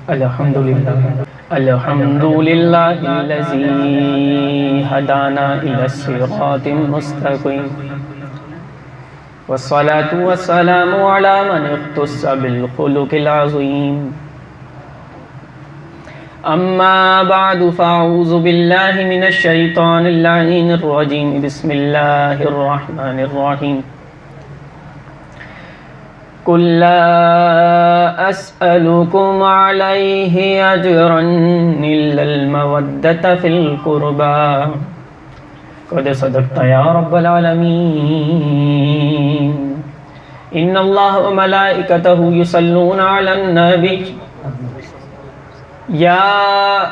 الحمدللہ الذی ہدانا الی الصراط المستقیم والصلاة والسلام علی من اختص بالخلق العظیم اما بعد فاعوذ باللہ من الشیطان اللعین الرجیم بسم اللہ الرحمن الرحیم قل لا اسألكم علیہ اجرا الا المودۃ فی القربى قد صدقت یا رب العالمین ان اللہ وملائکتہ یصلون علی النبی یا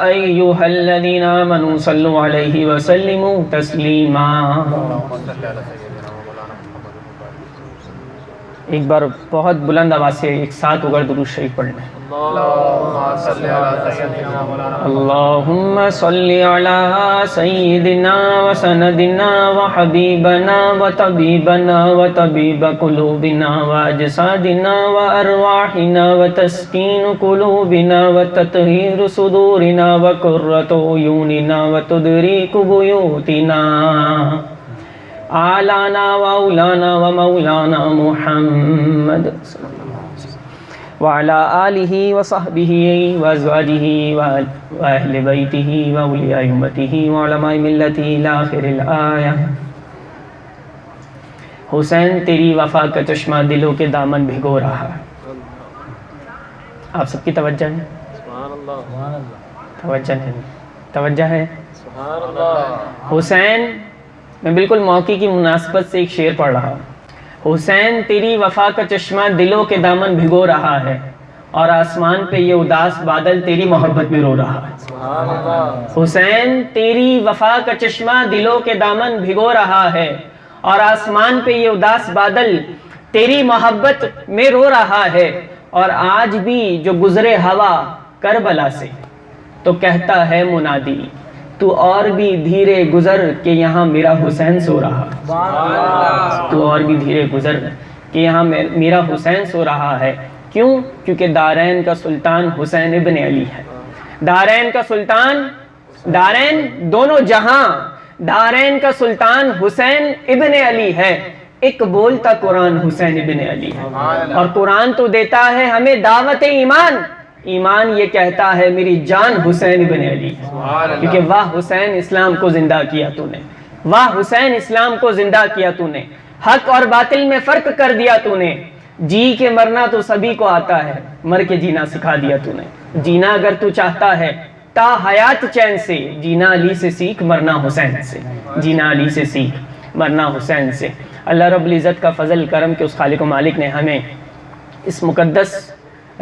ایہا الذین آمنوا صلوا علیہ وسلموا تسلیما۔ ایک بار بہت بلند آواز سے ایک ساتھ اگر درود شریف پڑھ لیں۔ اللہم صلی علی سیدنا و سندنا و حبیبنا و طبیب قلوبنا و اجسادنا و ارواحنا و تسکین قلوبنا و تطہیر صدورنا و قرۃ عیوننا و تدریک بیوتنا آلانا و اولانا و مولانا محمد وعلى آلہ وصحبہ وازواجہ واہل بیتہ واولیاء امتہ وعلماء ملتہ الی آخر الآیہ۔ حسین تیری وفا کا چشمہ دلوں کے دامن بھگو رہا ہے۔ آپ سب کی توجہ ہے؟ توجہ ہے؟ حسین، میں بالکل موقع کی مناسبت سے ایک شعر پڑھ رہا ہوں۔ حسین تیری وفا کا چشمہ دلوں کے دامن بھگو رہا ہے اور آسمان پہ یہ اداس بادل تیری محبت میں رو رہا ہے۔ حسین تیری وفا کا چشمہ دلوں کے دامن بھگو رہا ہے اور آسمان پہ یہ اداس بادل تیری محبت میں رو رہا ہے، اور آج بھی جو گزرے ہوا کربلا سے تو کہتا ہے منادی تو اور بھی دھیرے گزر کہ یہاں میرا حسین سو رہا، تو اور بھی دھیرے گزر کہ یہاں میرا حسین سو رہا ہے۔ کیوں؟ کیونکہ دارین کا سلطان حسین ابن علی ہے۔ دارین کا سلطان، دارین دونوں جہاں، دارین کا سلطان حسین ابن علی ہے۔ ایک بولتا قرآن حسین ابن علی ہے، اور قرآن تو دیتا ہے ہمیں دعوت ایمان۔ ایمان یہ کہتا ہے میری جان حسین ابن علی ہے، کیونکہ واہ حسین اسلام کو زندہ کیا تو نے، واہ حسین اسلام کو زندہ کیا تو نے، حق اور باطل میں فرق کر دیا تو نے، جی کے مرنا تو سبھی کو آتا ہے، مر کے جینا سکھا دیا تو نے، جینا اگر تو چاہتا ہے تا حیات چین سے، جینا علی سے سیکھ مرنا حسین سے، جینا علی سے سیکھ مرنا حسین سے۔ اللہ رب العزت کا فضل کرم کہ اس خالق و مالک نے ہمیں اس مقدس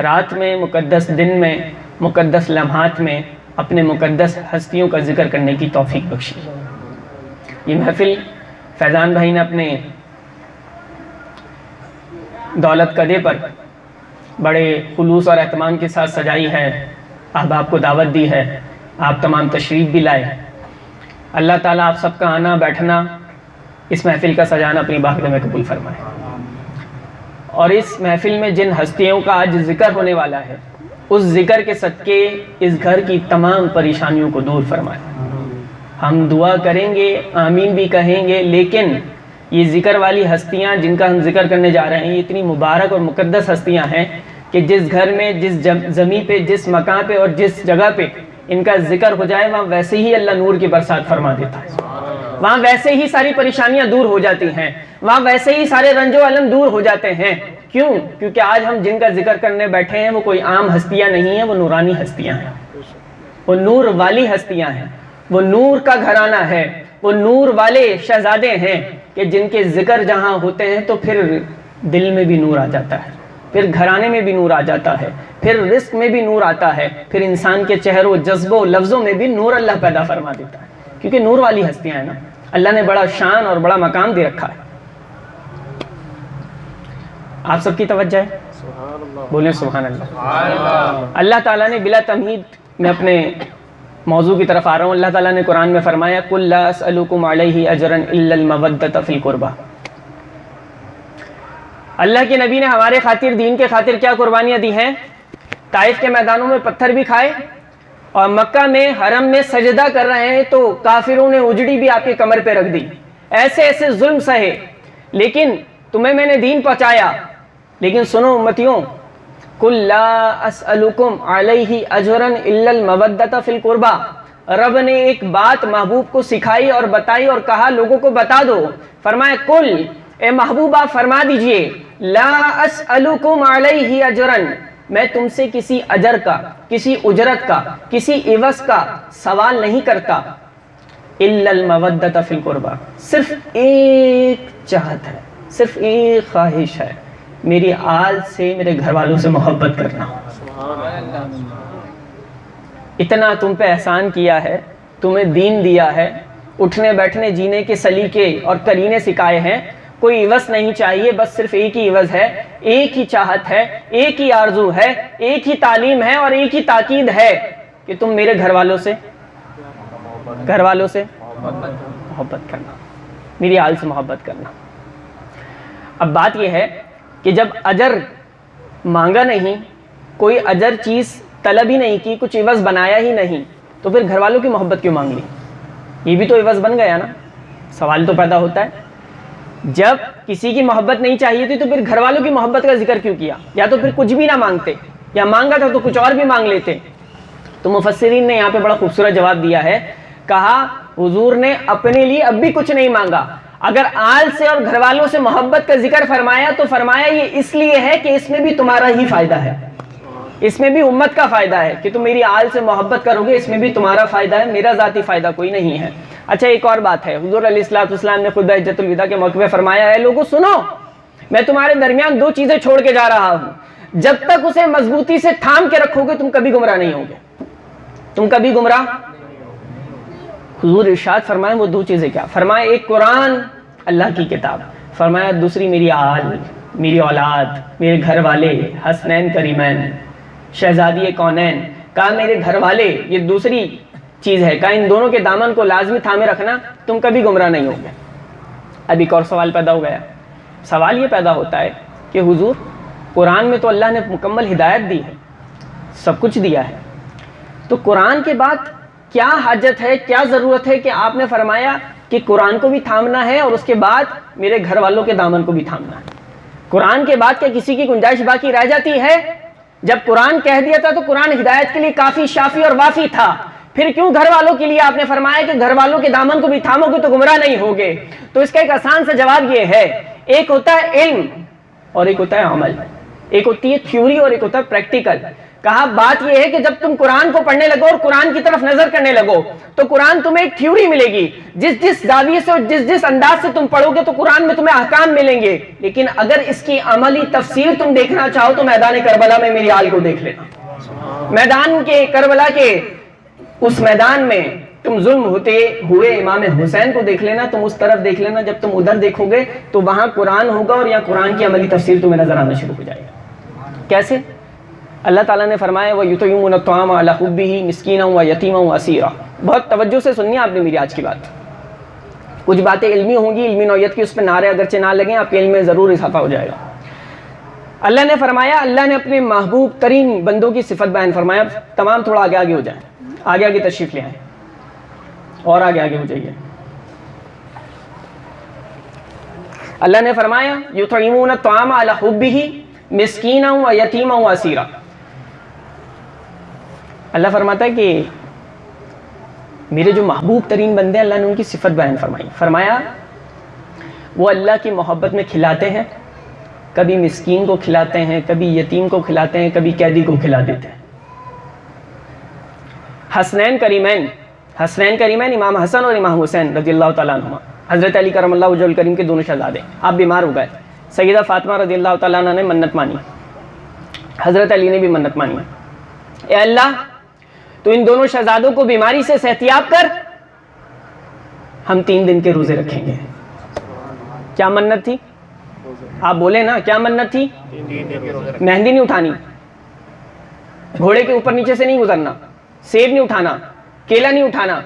رات میں، مقدس دن میں، مقدس لمحات میں اپنے مقدس ہستیوں کا ذکر کرنے کی توفیق بخشی۔ یہ محفل فیضان بھائی نے اپنے دولت کدے پر بڑے خلوص اور اہتمام کے ساتھ سجائی ہے، احباب کو دعوت دی ہے، آپ تمام تشریف بھی لائے۔ اللہ تعالیٰ آپ سب کا آنا بیٹھنا، اس محفل کا سجانا اپنی بارگاہ میں قبول فرمائے، اور اس محفل میں جن ہستیوں کا آج ذکر ہونے والا ہے اس ذکر کے صدقے اس گھر کی تمام پریشانیوں کو دور فرمائے۔ ہم دعا کریں گے، آمین بھی کہیں گے، لیکن یہ ذکر والی ہستیاں جن کا ہم ذکر کرنے جا رہے ہیں یہ اتنی مبارک اور مقدس ہستیاں ہیں کہ جس گھر میں، جس زمین پہ، جس مکان پہ اور جس جگہ پہ ان کا ذکر ہو جائے وہاں ویسے ہی اللہ نور کی برسات فرما دیتا ہے، وہاں ویسے ہی ساری پریشانیاں دور ہو جاتی ہیں، وہاں ویسے ہی سارے رنج و علم دور ہو جاتے ہیں۔ کیوں؟ کیونکہ آج ہم جن کا ذکر کرنے بیٹھے ہیں وہ کوئی عام ہستیاں نہیں ہیں، وہ نورانی ہستیاں ہیں، وہ نور والی ہستیاں ہیں، وہ نور کا گھرانہ ہے، وہ نور والے شہزادے ہیں کہ جن کے ذکر جہاں ہوتے ہیں تو پھر دل میں بھی نور آ جاتا ہے، پھر گھرانے میں بھی نور آ جاتا ہے، پھر رزق میں بھی نور آتا ہے، پھر انسان کے چہروں، جذبوں، لفظوں میں بھی نور اللہ پیدا فرما دیتا ہے، کیونکہ نور والی ہستیاں ہیں نا، اللہ نے بڑا شان اور بڑا مقام دے رکھا ہے۔ آپ سب کی توجہ ہے؟ بولیں سبحان اللہ۔ اللہ تعالیٰ نے بلا تمہید، میں اپنے موضوع کی طرف آ رہا ہوں، اللہ تعالیٰ نے قرآن میں فرمایا قُل لَا أَسْأَلُكُمْ عَلَيْهِ أَجْرًا إِلَّا الْمَوَدَّةَ فِي الْقُرْبَى۔ اللہ کے نبی نے ہمارے خاطر، دین کے خاطر کیا قربانیاں دی ہیں؟ طائف کے میدانوں میں پتھر بھی کھائے اور مکہ میں حرم میں سجدہ کر رہے ہیں تو کافروں نے اجڑی بھی آپ کی کمر پہ رکھ دی. ایسے ایسے ظلم سہے, لیکن تمہیں میں نے دین پہنچایا. لیکن سنو امتیوں, قل لا اسألکم علیہ اجرا الا المودۃ فی القربى. رب نے ایک بات محبوب کو سکھائی اور بتائی اور کہا لوگوں کو بتا دو. فرمایا قل, اے محبوب آپ فرما دیجئے, لا اسألکم علیہ اجرا, میں تم سے کسی اجر کا, کسی اجرت کا, کسی عوض کا سوال نہیں کرتا. الا المودۃ فی القربى, صرف ایک چاہت ہے, صرف ایک خواہش ہے, میری آل سے, میرے گھر والوں سے محبت کرنا. اتنا تم پہ احسان کیا ہے, تمہیں دین دیا ہے, اٹھنے بیٹھنے جینے کے سلیقے اور کرینے سکھائے ہیں, کوئی عوض نہیں چاہیے, بس صرف ایک ہی عوض ہے, ایک ہی چاہت ہے, ایک ہی آرزو ہے, ایک ہی تعلیم ہے اور ایک ہی تاکید ہے کہ تم میرے گھر والوں سے محبت کرنا, میری آل سے محبت کرنا. اب بات یہ ہے کہ جب اجر مانگا نہیں, کوئی اجر چیز طلب ہی نہیں کی, کچھ عوض بنایا ہی نہیں, تو پھر گھر والوں کی محبت کیوں مانگ لی؟ یہ بھی تو عوض بن گیا نا. سوال تو پیدا ہوتا ہے, جب کسی کی محبت نہیں چاہیے تھی تو پھر گھر والوں کی محبت کا ذکر کیوں کیا؟ یا تو پھر کچھ بھی نہ مانگتے, یا مانگا تھا تو کچھ اور بھی مانگ لیتے. تو مفسرین نے یہاں پہ بڑا خوبصورت جواب دیا ہے, کہا حضور نے اپنے لیے اب بھی کچھ نہیں مانگا. اگر آل سے اور گھر والوں سے محبت کا ذکر فرمایا تو فرمایا یہ اس لیے ہے کہ اس میں بھی تمہارا ہی فائدہ ہے, اس میں بھی امت کا فائدہ ہے کہ تم میری آل سے محبت کرو گے, اس میں بھی تمہارا فائدہ ہے, میرا ذاتی فائدہ کوئی نہیں ہے. اچھا ایک اور بات ہے, حضور علیہ الصلوۃ والسلام نے خطبہ حجۃ الوداع کے موقع پہ فرمایا ہے, لوگوں سنو, میں تمہارے درمیان دو چیزیں چھوڑ کے جا رہا ہوں, جب تک اسے مضبوطی سے تھام کے رکھو گے تم کبھی گمراہ نہیں ہوگے, تم کبھی گمراہ. حضور ارشاد فرمائے وہ دو چیزیں کیا؟ فرمایا ایک قرآن اللہ کی کتاب, فرمایا دوسری میری آل, میری اولاد, میرے گھر والے, حسنین کریمین, شہزادی کونین. کہا میرے گھر والے یہ دوسری چیز ہے, کہا ان دونوں کے دامن کو لازمی تھامے رکھنا, تم کبھی گمراہ نہیں ہوگے. اب ایک اور سوال پیدا ہو گیا. سوال یہ پیدا ہوتا ہے کہ حضور قرآن میں تو اللہ نے مکمل ہدایت دی ہے, سب کچھ دیا ہے, تو قرآن کے بعد کیا حاجت ہے, کیا ضرورت ہے کہ آپ نے فرمایا کہ قرآن کو بھی تھامنا ہے اور اس کے بعد میرے گھر والوں کے دامن کو بھی تھامنا ہے؟ قرآن کے بعد کیا کسی کی گنجائش باقی رہ جاتی ہے؟ جب قرآن کہہ دیا تھا تو قرآن ہدایت کے لیے کافی شافی اور وافی تھا, پھر کیوں گھر والوں کے لیے آپ نے فرمایا کہ گھر والوں کے دامن کو بھی تھامو گے تو گمراہ نہیں ہوگے؟ تو اس کا ایک آسان سا جواب یہ ہے, ایک ہوتا ہے علم اور ایک ہوتا ہے عمل, ایک ہوتی ہے تھیوری اور ایک ہوتا ہے پریکٹیکل. کہا بات یہ ہے کہ جب تم قرآن کو پڑھنے لگو اور قرآن کی طرف نظر کرنے لگو تو قرآن تمہیں ایک تھیوری ملے گی, جس زاویے سے اور جس انداز سے تم پڑھو گے تو قرآن میں تمہیں احکام ملیں گے, لیکن اگر اس کی عملی تفسیر تم دیکھنا چاہو تو میدان کربلا میں میری آل کو دیکھ لینا. میدان کے کربلا کے اس میدان میں تم ظلم ہوتے ہوئے امام حسین کو دیکھ لینا, تم اس طرف دیکھ لینا, جب تم ادھر دیکھو گے تو وہاں قرآن ہوگا اور یہاں قرآن کی عملی تفسیر تمہیں نظر آنا شروع ہو جائے گا. کیسے؟ اللہ تعالیٰ نے فرمایا وَيُطْعِمُونَ الطَّعَامَ عَلَىٰ حُبِّهِ مِسْكِينًا وَيَتِيمًا وَأَسِيرًا. بہت توجہ سے سننی آپ نے میری آج کی بات, کچھ باتیں علمی ہوں گی, علمی نوعیت کی, اس پہ نعرے اگرچہ نہ لگیں, آپ کے علم میں ضرور اضافہ ہو جائے گا. اللہ نے فرمایا, اللہ نے اپنے محبوب ترین بندوں کی صفت بیان فرمایا. تمام تھوڑا آگے آگے ہو جائیں, آگے آگے تشریف لے آئیں اور آگے آگے ہو جائیے. اللہ نے فرمایا یطعمون الطعام علی حبہ مسکینا و یتیما و اسیرا. اللہ فرماتا ہے کہ میرے جو محبوب ترین بندے ہیں, اللہ نے ان کی صفت بیان فرمائی. فرمایا وہ اللہ کی محبت میں کھلاتے ہیں, کبھی مسکین کو کھلاتے ہیں, کبھی یتیم کو کھلاتے ہیں, کبھی قیدی کو کھلا دیتے ہیں. حسنین کریمین امام حسن اور امام حسین رضی اللہ تعالیٰ عنہما, حضرت علی کرم اللہ وجہ الکریم کے دونوں شہزادے. آپ بیمار ہو گئے, سیدہ فاطمہ رضی اللہ تعالیٰ عنہ نے منت مانی, حضرت علی نے بھی منت مانی, اے اللہ تو ان دونوں شہزادوں کو بیماری سے صحتیاب کر, ہم 3 دن کے روزے رکھیں گے. کیا منت تھی؟ آپ بولے نا, کیا منت تھی؟ مہندی نہیں اٹھانی, گھوڑے کے اوپر نیچے سے نہیں گزرنا, سیب نہیں اٹھانا, کیلا نہیں اٹھانا,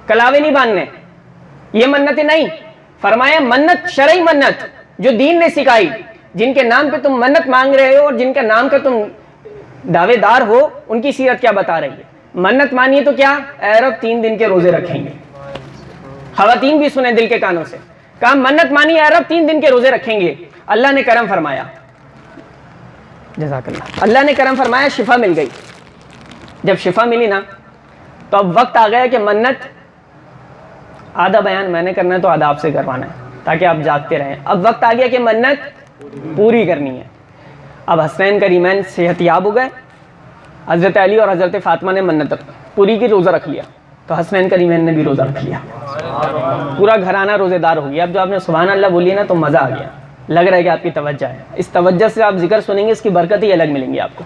کلاوے نہیں باندھنے, یہ منتیں نہیں. فرمایا منت شرعی منت جو دین نے سکھائی, جن کے نام پہ تم منت مانگ رہے ہو اور جن کا نام کا تم دعوے دار ہو ان کی سیرت کیا بتا رہی ہے. منت مانی تو کیا, اے رب 3 دن کے روزے رکھیں گے. خواتین بھی سنیں دل کے کانوں سے, کہا منت مانی اے رب 3 دن کے روزے رکھیں گے. اللہ نے کرم فرمایا, جزاک اللہ, اللہ نے کرم فرمایا, شفا مل گئی. جب شفا ملی نا تو اب وقت آ گیا کہ منت, آدھا بیان میں نے کرنا ہے تو آدھا آپ سے کروانا ہے تاکہ آپ جاگتے رہیں. اب وقت آ گیا کہ منت پوری کرنی ہے. اب حسنین کریمین صحت یاب ہو گئے, حضرت علی اور حضرت فاطمہ نے منت پوری کی, روزہ رکھ لیا. تو حسنین کریمین نے بھی روزہ رکھ لیا, پورا گھرانہ روزے دار ہو گیا. اب جو آپ نے سبحان اللہ بولی نا تو مزہ آ گیا, لگ رہا ہے کہ آپ کی توجہ ہے. اس توجہ سے آپ ذکر سنیں گے, اس کی برکت ہی الگ ملیں گی آپ کو.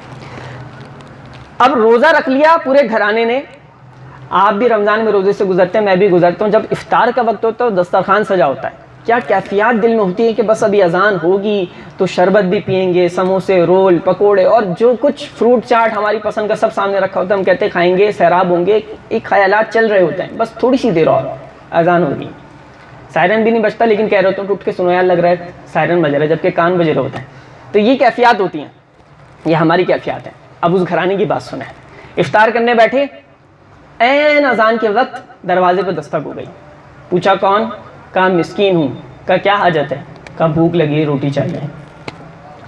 اب روزہ رکھ لیا پورے گھرانے نے. آپ بھی رمضان میں روزے سے گزرتے ہیں, میں بھی گزرتا ہوں. جب افطار کا وقت ہوتا ہے تو دسترخوان سجا ہوتا ہے. کیا کیفیات دل میں ہوتی ہے کہ بس ابھی اذان ہوگی تو شربت بھی پئیں گے, سموسے, رول, پکوڑے اور جو کچھ فروٹ چاٹ ہماری پسند کا سب سامنے رکھا ہوتا ہے. ہم کہتے ہیں کھائیں گے, سیراب ہوں گے. ایک خیالات چل رہے ہوتے ہیں, بس تھوڑی سی دیر اور اذان ہوگی. سائرن بھی نہیں بجتا لیکن کہہ رہے ہوتے ہیں ٹوٹ کے سنو یار, لگ رہا ہے سائرن بج رہا ہے, جبکہ کان بج رہے ہوتے ہیں. تو یہ کیفیات ہوتی ہیں, یہ ہماری کیفیات ہیں. اب اس گھرانے کی بات سنیں. افطار کرنے بیٹھے, عین اذان کے وقت دروازے پہ دستک ہو گئی. پوچھا کون؟ کہا مسکین ہوں. کہا کیا حاجت ہے؟ کہا بھوک لگی ہے, روٹی چاہیے.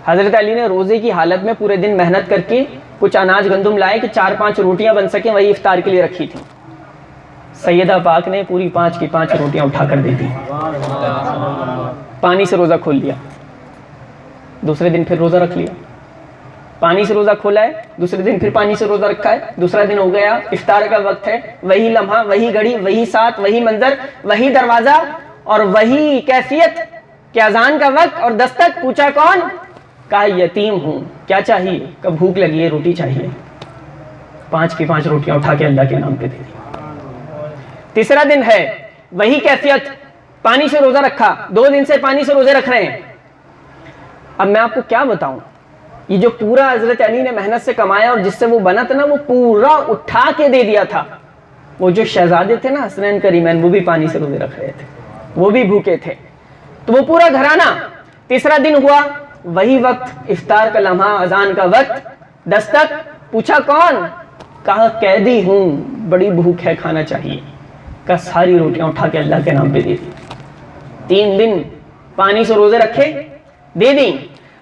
حضرت علی نے روزے کی حالت میں پورے دن محنت کر کے کچھ اناج گندم لائے کہ 4-5 روٹیاں بن سکیں, وہی افطار کے لیے رکھی تھیں. سیدہ پاک نے پوری 5 کی 5 روٹیاں اٹھا کر دے دی. پانی سے روزہ کھول دیا. دوسرے دن پھر روزہ رکھ لیا. پانی سے روزہ کھولا ہے, دوسرے دن پھر پانی سے روزہ رکھا ہے. دوسرا دن ہو گیا, افطار کا وقت ہے, وہی لمحہ, وہی گھڑی, وہی ساتھ, وہی منظر, وہی دروازہ اور وہی کیفیت کہ اذان کا وقت اور دستک. پوچھا کون؟ کہا یتیم ہوں. کیا چاہیے؟ کہ بھوک لگی ہے, روٹی چاہیے. 5 کی 5 روٹیاں اٹھا کے اللہ کے نام پہ دے دی. تیسرا دن ہے, وہی کیفیت, پانی سے روزہ رکھا. 2 دن سے پانی سے روزے رکھ رہے ہیں. اب میں آپ کو کیا بتاؤں, یہ جو پورا حضرت علی نے محنت سے کمایا اور جس سے وہ بنا تھا نا, وہ پورا اٹھا کے دے دیا تھا. وہ جو شہزادے تھے نا حسنین کریمین, وہ بھی پانی سے روزے رکھ رہے تھے, وہ بھی بھوکے تھے. تو وہ پورا گھرانہ. تیسرا دن ہوا, وہی وقت, افطار کا لمحہ, اذان کا وقت, دستک. پوچھا کون؟ کہا قیدی ہوں, بڑی بھوک ہے, کھانا چاہیے. کہا ساری روٹیاں اٹھا کے اللہ کے نام پہ دے دی. 3 دن پانی سے روزے رکھے, دے دیں.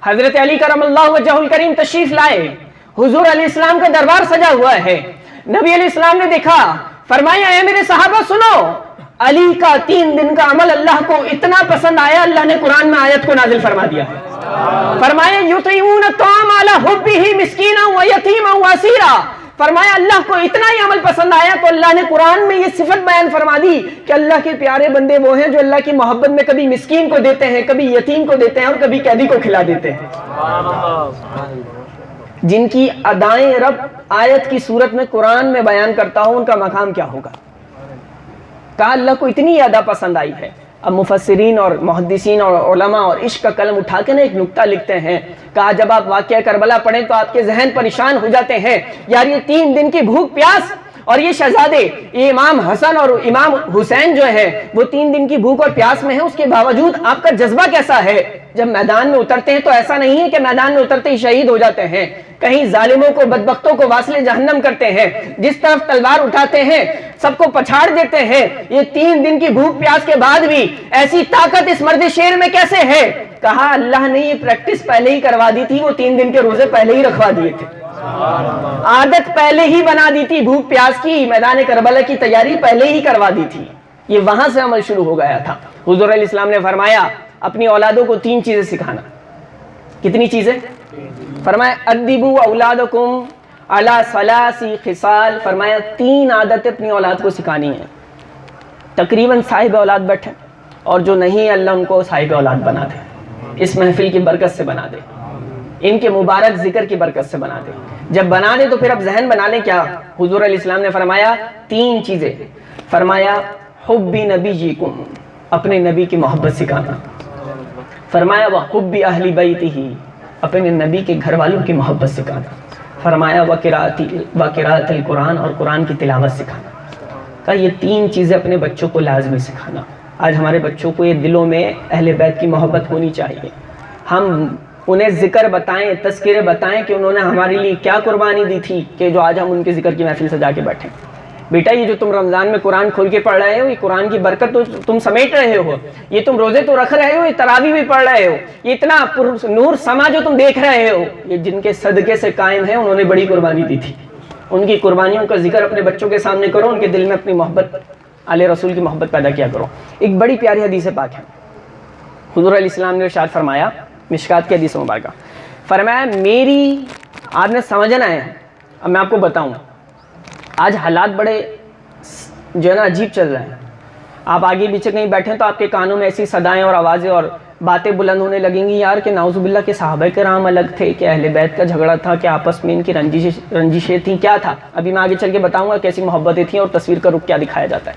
حضرت علی کرم اللہ وجہ الکریم تشریف لائے. حضور علیہ السلام کا دربار سجا ہوا ہے. نبی علیہ السلام نے دیکھا, فرمایا اے میرے صحابہ سنو, علی کا 3 دن کا عمل اللہ کو اتنا پسند آیا, اللہ نے قرآن میں آیت کو نازل فرما دیا ہے. فرمایا یطعمون الطعام علی حبہ مسکینا ویتیما واسیرا. فرمایا اللہ کو اتنا ہی عمل پسند آیا تو اللہ نے قرآن میں یہ صفت بیان فرما دی کہ اللہ کے پیارے بندے وہ ہیں جو اللہ کی محبت میں کبھی مسکین کو دیتے ہیں, کبھی یتیم کو دیتے ہیں اور کبھی قیدی کو کھلا دیتے ہیں. جن کی ادائیں رب آیت کی صورت میں قرآن میں بیان کرتا ہوں, ان کا مقام کیا ہوگا. کہا اللہ کو اتنی ادا پسند آئی ہے. اب مفسرین اور محدثین اور علماء اور عشق کا قلم اٹھا کے نا ایک نکتہ لکھتے ہیں. کہا جب آپ واقعہ کربلا پڑھیں تو آپ کے ذہن پریشان ہو جاتے ہیں, یار یہ 3 دن کی بھوک پیاس, اور یہ شہزادے, یہ امام حسن اور امام حسین جو ہے وہ 3 دن کی بھوک اور پیاس میں ہیں, اس کے باوجود آپ کا جذبہ کیسا ہے. جب میدان میں اترتے ہیں تو ایسا نہیں ہے کہ میدان میں اترتے ہی شہید ہو جاتے ہیں. کہیں ظالموں کو, بدبختوں کو واصل جہنم کرتے ہیں, جس طرف تلوار اٹھاتے ہیں سب کو پچھاڑ دیتے ہیں. یہ 3 دن کی بھوک پیاس کے بعد بھی ایسی طاقت اس مرد شیر میں کیسے ہے. کہا اللہ نے یہ پریکٹس پہلے ہی کروا دی تھی, وہ 3 دن کے روزے پہلے ہی رکھوا دیے تھے, عادت پہلے ہی بنا دی تھی, بھوک پیاس کی, میدان کربلا کی تیاری پہلے ہی کروا دی تھی. یہ وہاں سے عمل شروع ہو گیا تھا. حضور علیہ السلام نے فرمایا اپنی اولادوں کو 3 چیزیں سکھانا. کتنی چیزیں؟ فرمایا ادبوا اولادکم علی 3 خصال. فرمایا 3 عادتیں اپنی اولاد کو سکھانی ہیں. تقریباً صاحب اولاد بیٹھے, اور جو نہیں اللہ ان کو صاحب اولاد بنا دے, اس محفل کی برکت سے بنا دے, ان کے مبارک ذکر کی برکت سے بنا دے. جب بنا دے تو پھر اب ذہن بنا لیں کیا. حضور علیہ السلام نے فرمایا 3 چیزیں. فرمایا حب نبیکم, اپنے نبی کی محبت سکھانا. فرمایا وحب اہل بیتہ, اپنے نبی کے گھر والوں کی محبت سکھانا. فرمایا وقراءۃ القرآن, اور قرآن کی تلاوت سکھانا. کہا یہ 3 چیزیں اپنے بچوں کو لازمی سکھانا. آج ہمارے بچوں کو یہ دلوں میں اہل بیت کی محبت ہونی چاہیے. ہم انہیں ذکر بتائیں، تذکرے بتائیں کہ انہوں نے ہمارے لیے کیا قربانی دی تھی کہ جو آج ہم ان کے ذکر کی محفل سجا کے بیٹھے۔ بیٹا یہ جو تم رمضان میں قرآن کھول کے پڑھ رہے ہو، یہ قرآن کی برکت تو تم سمیٹ رہے ہو، یہ تم روزے تو رکھ رہے ہو، یہ تراویح بھی پڑھ رہے ہو، یہ اتنا نور سما جو تم دیکھ رہے ہو، یہ جن کے صدقے سے قائم ہے انہوں نے بڑی قربانی دی تھی۔ ان کی قربانیوں کا ذکر اپنے بچوں کے سامنے کرو، ان کے دل میں اپنی محبت، آل رسول کی محبت پیدا کیا کرو۔ ایک بڑی پیاری حدیث پاک ہے، حضور علیہ السلام نے ارشاد فرمایا، مشکات کی حدیث مبارکہ، فرمایا میری، آپ نے سمجھنا ہے، اب میں آپ کو بتاؤں، آج حالات بڑے جو ہے نا عجیب چل رہے ہیں۔ آپ آگے پیچھے کہیں بیٹھیں تو آپ کے کانوں میں ایسی صدائیں اور آوازیں اور باتیں بلند ہونے لگیں گی یار کہ نعوذ باللہ کے صحابہ کرام الگ تھے، کہ اہل بیت کا جھگڑا تھا، کہ آپس میں ان کی رنجشیں تھیں، کیا تھا۔ ابھی میں آگے چل کے بتاؤں گا کیسی محبتیں تھیں اور تصویر کا رخ کیا دکھایا جاتا ہے۔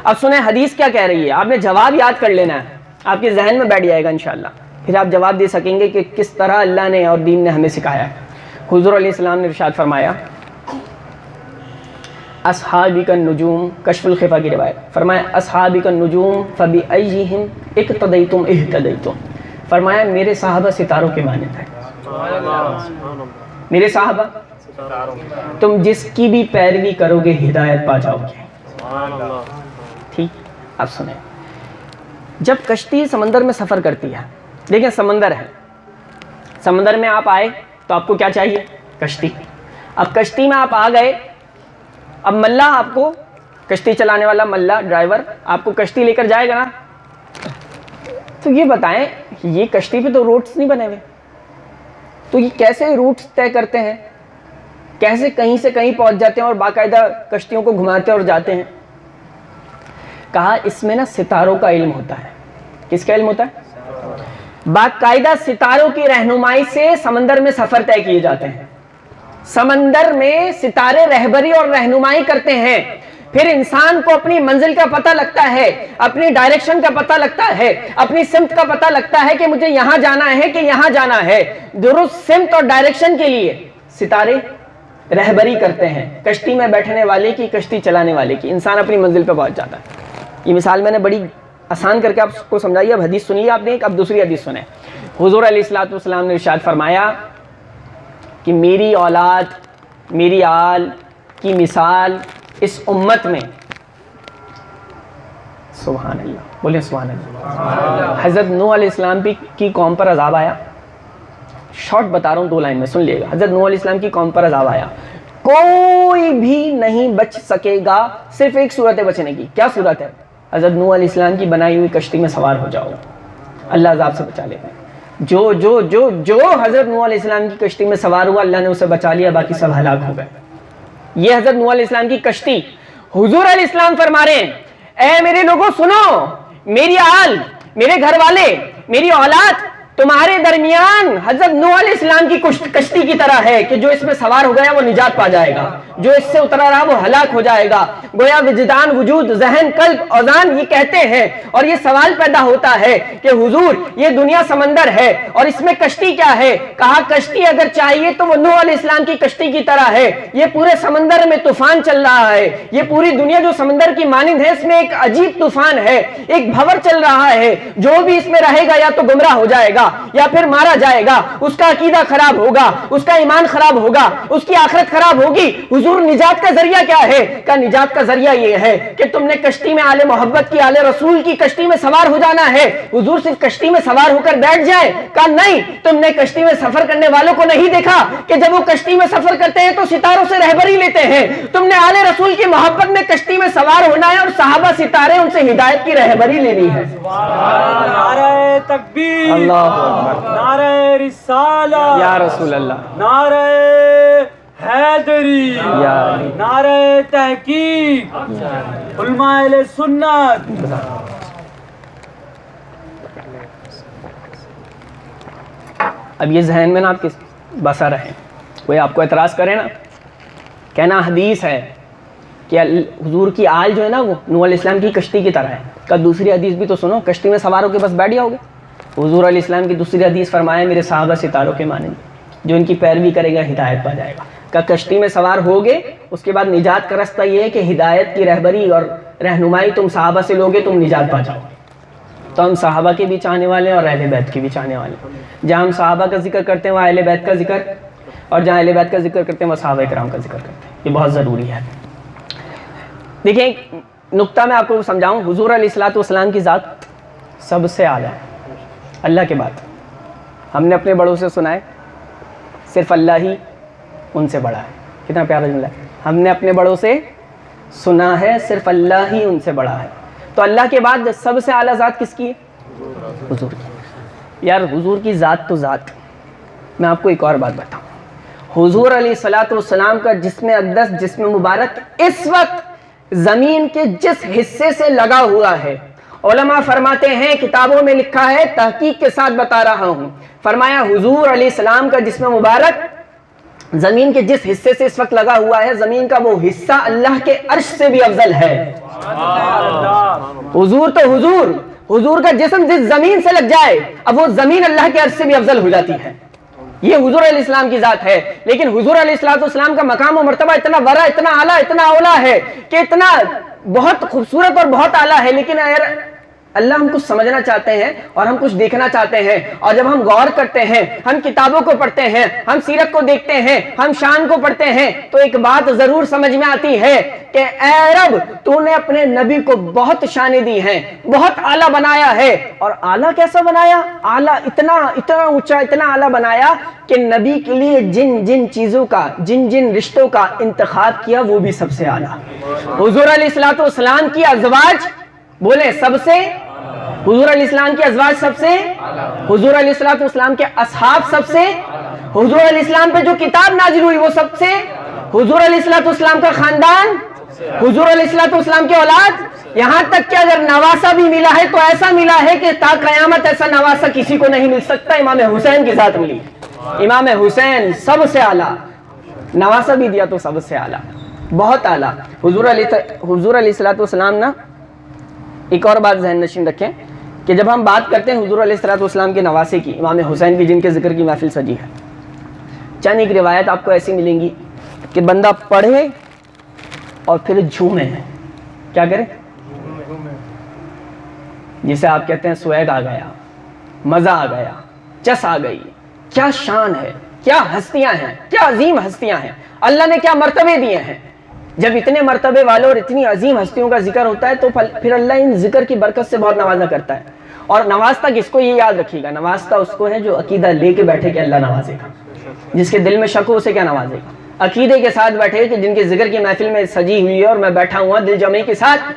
اب سنیں حدیث کیا کہہ رہی ہے، آپ نے جواب یاد کر لینا ہے، آپ کے ذہن میں بیٹھ جائے گا انشاءاللہ، پھر آپ جواب دے سکیں گے کہ کس طرح اللہ نے اور دین نے ہمیں سکھایا ہے۔ حضور علیہ السلام نے ارشاد فرمایا، اصحابک النجوم، کشف الخفا کی روایت، فرمایا اصحابک النجوم فبأیہم اقتدیتم اہتدیتم، فرمایا میرے صحابہ ستاروں کے مانند ہیں، میرے صحابہ تم جس کی بھی پیروی کرو گے ہدایت پا جاؤ گے۔ ٹھیک، اب سنیں، جب کشتی سمندر میں سفر کرتی ہے، دیکھیں سمندر ہے، سمندر میں آپ آئے تو آپ کو کیا چاہیے؟ کشتی۔ اب کشتی میں آپ آ گئے، اب ملہ آپ کو، کشتی چلانے والا ملہ ڈرائیور آپ کو کشتی لے کر جائے گا نا، تو یہ بتائیں یہ کشتی پہ تو روٹس نہیں بنے ہوئے، تو یہ کیسے روٹس طے کرتے ہیں، کیسے کہیں سے کہیں پہنچ جاتے ہیں اور باقاعدہ کشتیوں کو گھماتے اور جاتے ہیں؟ کہا اس میں نا ستاروں کا علم ہوتا ہے۔ کس کا علم ہوتا ہے؟ باقاعدہ ستاروں کی رہنمائی سے سمندر میں سفر طے کیے جاتے ہیں، سمندر میں ستارے رہبری اور رہنمائی کرتے ہیں، پھر انسان کو اپنی منزل کا پتہ لگتا ہے، اپنی ڈائریکشن کا پتہ لگتا ہے، اپنی سمت کا پتہ لگتا ہے کہ مجھے یہاں جانا ہے کہ یہاں جانا ہے۔ درست سمت اور ڈائریکشن کے لیے ستارے رہبری کرتے ہیں، کشتی میں بیٹھنے والے کی، کشتی چلانے والے کی، انسان اپنی منزل پہ پہنچ جاتا ہے۔ یہ مثال میں نے بڑی آسان کر کے آپ کو سمجھائی، اب حدیث سنیے آپ نے، اب دوسری حدیث سنیں۔ حضور علیہ الصلوۃ والسلام نے ارشاد فرمایا کہ میری اولاد، میری آل کی مثال اس امت میں، سبحان اللہ، بولیں سبحان اللہ، حضرت نوح علیہ السلام کی قوم پر عذاب آیا، شارٹ بتا رہا ہوں 2 لائن میں سن لیے گا، حضرت نوح علیہ السلام کی قوم پر عذاب آیا، کوئی بھی نہیں بچ سکے گا، صرف ایک صورت ہے بچنے کی، کیا صورت ہے؟ حضرت نوح علیہ السلام کی بنائی ہوئی کشتی میں سوار ہو جاؤ، اللہ عذاب سے بچا لے گا۔ جو جو جو جو حضرت نوح علیہ السلام کی کشتی میں سوار ہوا اللہ نے اسے بچا لیا، باقی سب ہلاک ہو گئے۔ یہ حضرت نوح علیہ السلام کی کشتی، حضور علیہ السلام فرما رہے ہیں اے میرے لوگوں سنو، میری آل، میرے گھر والے، میری اولاد تمہارے درمیان حضرت نوح علیہ السلام کی کشتی کی طرح ہے کہ جو اس میں سوار ہو گیا وہ نجات پا جائے گا، جو اس سے اترا رہا وہ ہلاک ہو جائے گا۔ گویا وجدان، وجود، ذہن، قلب، اوزان یہ کہتے ہیں اور یہ سوال پیدا ہوتا ہے کہ حضور یہ دنیا سمندر ہے اور اس میں کشتی کیا ہے؟ کہا کشتی اگر چاہیے تو وہ نوح علیہ السلام کی کشتی کی طرح ہے، یہ پورے سمندر میں طوفان چل رہا ہے، یہ پوری دنیا جو سمندر کی مانند ہے اس میں ایک عجیب طوفان ہے، ایک بھور چل رہا ہے، جو بھی اس میں رہے گا یا تو گمراہ ہو جائے گا یا پھر مارا جائے گا، اس کا عقیدہ خراب ہوگا، اس کا ایمان خراب ہوگا، اس کی آخرت خراب ہوگی۔ حضور نجات کا ذریعہ کیا ہے؟ کہ نجات کا ذریعہ یہ ہے کہ تم نے کشتی میں آل محبت کی، آل رسول کی کشتی میں سوار ہو جانا ہے۔ حضور صرف کشتی میں سوار ہو کر بیٹھ جائے؟ کہا نہیں، تم نے کشتی میں سفر کرنے والوں کو نہیں دیکھا کہ جب وہ کشتی میں سفر کرتے ہیں تو ستاروں سے رہبری لیتے ہیں؟ تم نے آل رسول کی محبت میں کشتی میں سوار ہونا ہے اور صحابہ ستارے ان سے ہدایت کی رہبری لینی ہے۔ نعرہ تکبیر، اللہ اکبر، نعرہ رسالہ یا رسول اللہ، نعرہ حیدری، یا علی، نعرہ تحقیق، علماء اہل سنت۔ اب یہ ذہن میں نا آپ کے بسا رہے، کوئی آپ کو اعتراض کرے نا، کہنا حدیث ہے کہ حضور کی آل جو ہے نا وہ نوح علیہ السلام کی کشتی کی طرح ہے، کا دوسری حدیث بھی تو سنو، کشتی میں سوار ہو کے بس بیٹھ جاؤ گے؟ حضور علیہ السلام کی دوسری حدیث فرمایا میرے صحابہ ستاروں کے مانند، جو ان کی پیروی کرے گا ہدایت پا جائے گا۔ کہ کشتی میں سوار ہوگے اس کے بعد نجات کا راستہ یہ ہے کہ ہدایت کی رہبری اور رہنمائی تم صحابہ سے لوگے، تم نجات پا جاؤ۔ تو ہم صحابہ کے بھی چاہنے والے ہیں اور اہل بیت کے بھی چاہنے والے ہیں۔ جہاں ہم صحابہ کا ذکر کرتے ہیں وہاں اہل بیت کا ذکر، اور جہاں اہل بیت کا ذکر کرتے ہیں وہاں صحابہ کرام کا ذکر کرتے ہیں. یہ بہت ضروری ہے. دیکھیں ایک نقطہ میں آپ کو سمجھاؤں. حضور علیہ الصلوۃ والسلام کی ذات سب سے اعلیٰ ہے اللہ کے بعد. ہم نے اپنے بڑوں سے سنا ہے صرف اللہ ہی ان سے بڑا ہے. کتنا پیارا جملہ ہے. ہم نے اپنے بڑوں سے سنا ہے صرف اللہ ہی ان سے بڑا ہے. تو اللہ کے بعد سب سے اعلیٰ ذات کس کی ہے؟ حضور کی. یار حضور کی ذات تو ذات. میں آپ کو ایک اور بات بتاؤں. حضور علیہ الصلوۃ والسلام کا جسم اقدس، جسم مبارک اس وقت زمین کے جس حصے سے لگا ہوا ہے، علماء فرماتے ہیں، کتابوں میں لکھا ہے، تحقیق کے ساتھ بتا رہا ہوں، فرمایا حضور علیہ السلام کا جسم مبارک زمین کے جس حصے سے اس وقت لگا ہوا ہے، زمین کا وہ حصہ اللہ کے عرش سے بھی افضل ہے. حضور تو حضور کا جسم جس زمین سے لگ جائے اب وہ زمین اللہ کے عرش سے بھی افضل ہو جاتی ہے. یہ حضور علیہ السلام کی ذات ہے. لیکن حضور علیہ السلام کا مقام و مرتبہ اتنا بڑا، اتنا اعلیٰ، اتنا اولا ہے کہ اتنا بہت خوبصورت اور بہت اعلیٰ ہے. لیکن اگر اللہ ہم کچھ سمجھنا چاہتے ہیں اور ہم کچھ دیکھنا چاہتے ہیں، اور جب ہم غور کرتے ہیں، ہم کتابوں کو پڑھتے ہیں، ہم سیرت کو دیکھتے ہیں، ہم شان کو پڑھتے ہیں، تو ایک بات ضرور سمجھ میں آتی ہے کہ اے رب تو نے اپنے نبی کو بہت شانیں دی ہیں، بہت اعلیٰ بنایا ہے. اور اعلیٰ کیسا بنایا؟ اعلیٰ اتنا اونچا، اتنا اعلیٰ بنایا کہ نبی کے لیے جن جن چیزوں کا، جن جن رشتوں کا انتخاب کیا وہ بھی سب سے اعلیٰ. حضور علیہ السلام کی ازواج بولے سب سے، حضور علیہ السلام کے ازواج سب سے، حضور علیہ السلام کے اصحاب سب سے، حضور علیہ السلام پہ جو کتاب نازل ہوئی وہ سب سے، حضور علیہ السلام کا خاندان، حضور علیہ السلام کے اولاد، یہاں تک کہ اگر نواسا بھی ملا ہے تو ایسا ملا ہے کہ تا قیامت ایسا نواسا کسی کو نہیں مل سکتا. امام حسین کی ذات ملی. امام حسین سب سے اعلیٰ، نواسا بھی دیا تو سب سے اعلیٰ، بہت اعلیٰ. حضور علیہ السلام نا ایک اور بات ذہن نشین رکھیں کہ جب ہم بات کرتے ہیں حضور علیہ السلام کے نواسے کی، امام حسین کی، جن کے ذکر کی محفل سجی ہے، چند ایک روایت آپ کو ایسی ملیں گی کہ بندہ پڑھے اور پھر جھومے. کیا کرے؟ جسے آپ کہتے ہیں سویگ آ گیا، مزہ آ گیا، چس آ گئی. کیا شان ہے، کیا ہستیاں ہیں، کیا عظیم ہستیاں ہیں، اللہ نے کیا مرتبے دیے ہیں. جب اتنے مرتبے والوں اور اتنی عظیم ہستیوں کا ذکر ہوتا ہے تو پھر اللہ ان ذکر کی برکت سے بہت نوازا کرتا ہے. اور نوازتا کس کو، یہ یاد رکھیے گا، نوازتا اس کو ہے جو عقیدہ لے کے بیٹھے کہ اللہ نوازے گا. جس کے دل میں شک ہو اسے کیا نوازے گا؟ عقیدے کے ساتھ بیٹھے کہ جن کے ذکر کی محفل میں سجی ہوئی ہے اور میں بیٹھا ہوا دل جمعی کے ساتھ،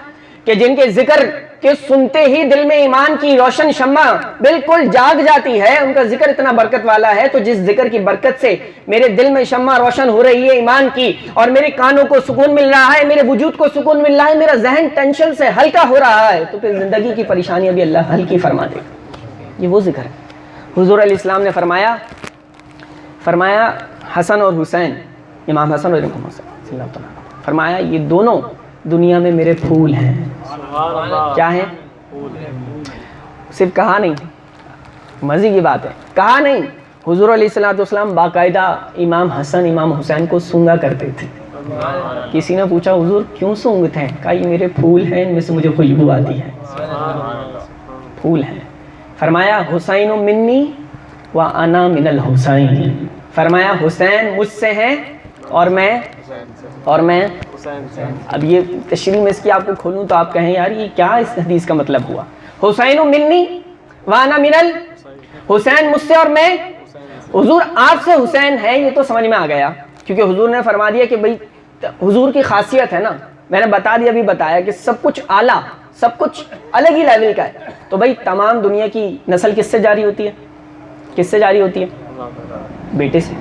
کہ جن کے ذکر کے سنتے ہی دل میں ایمان کی روشن شمع بالکل جاگ جاتی ہے. ان کا ذکر اتنا برکت والا ہے، تو جس ذکر کی برکت سے میرے دل میں شمع روشن ہو رہی ہے ایمان کی، اور میرے کانوں کو سکون مل رہا ہے، میرے وجود کو سکون مل رہا ہے، میرا ذہن ٹینشن سے ہلکا ہو رہا ہے، تو پھر زندگی کی پریشانیاں بھی اللہ ہلکی فرما دے گا. یہ وہ ذکر ہے. حضور علیہ السلام نے فرمایا حسن اور حسین، امام حسن اور امام حسین، فرمایا یہ دونوں دنیا میں میرے پھول ہیں. کیا ہیں؟ صرف کہا نہیں، مزے کی بات ہے، کہا نہیں. حضور علیہ السلام باقاعدہ امام حسن امام حسین کو سونگا کرتے تھے. کسی نے پوچھا حضور کیوں سونگتے ہیں؟ کہا یہ میرے پھول ہیں، ان میں سے مجھے خوشبو آتی ہے. پھول ہیں. فرمایا حسین منی و انا من الحسین، فرمایا حسین مجھ سے ہیں اور میں اب یہ تشریح میں اس کی آپ کو کھولوں تو آپ کہیں یار یہ کیا اس حدیث کا مطلب ہوا؟ حسین منی وانا من الحسین، مجھ سے اور میں. حضور آپ سے حسین ہے یہ تو سمجھ میں آ گیا، کیونکہ حضور نے فرما دیا کہ بھئی حضور کی خاصیت ہے نا، میں نے بتایا کہ سب کچھ اعلیٰ، سب کچھ الگ ہی لیول کا ہے. تو بھئی تمام دنیا کی نسل کس سے جاری ہوتی ہے؟ کس سے جاری ہوتی ہے؟ بیٹے سے.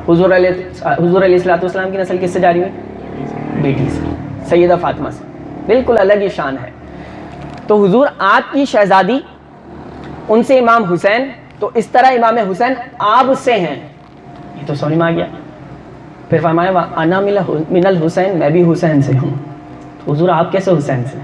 حضور علیہ السلام کی نسل کس سے جاری ہوئی؟ بیٹی سے، سیدہ فاطمہ سے. بالکل الگ ہی شان ہے. تو حضور آپ کی شہزادی، ان سے امام حسین، تو اس طرح امام حسین آپ سے ہیں. یہ تو سمجھ میں آ گیا. پھر فرمایا انا من الحسین، میں بھی حسین سے ہوں. تو حضور آپ کیسے حسین سے؟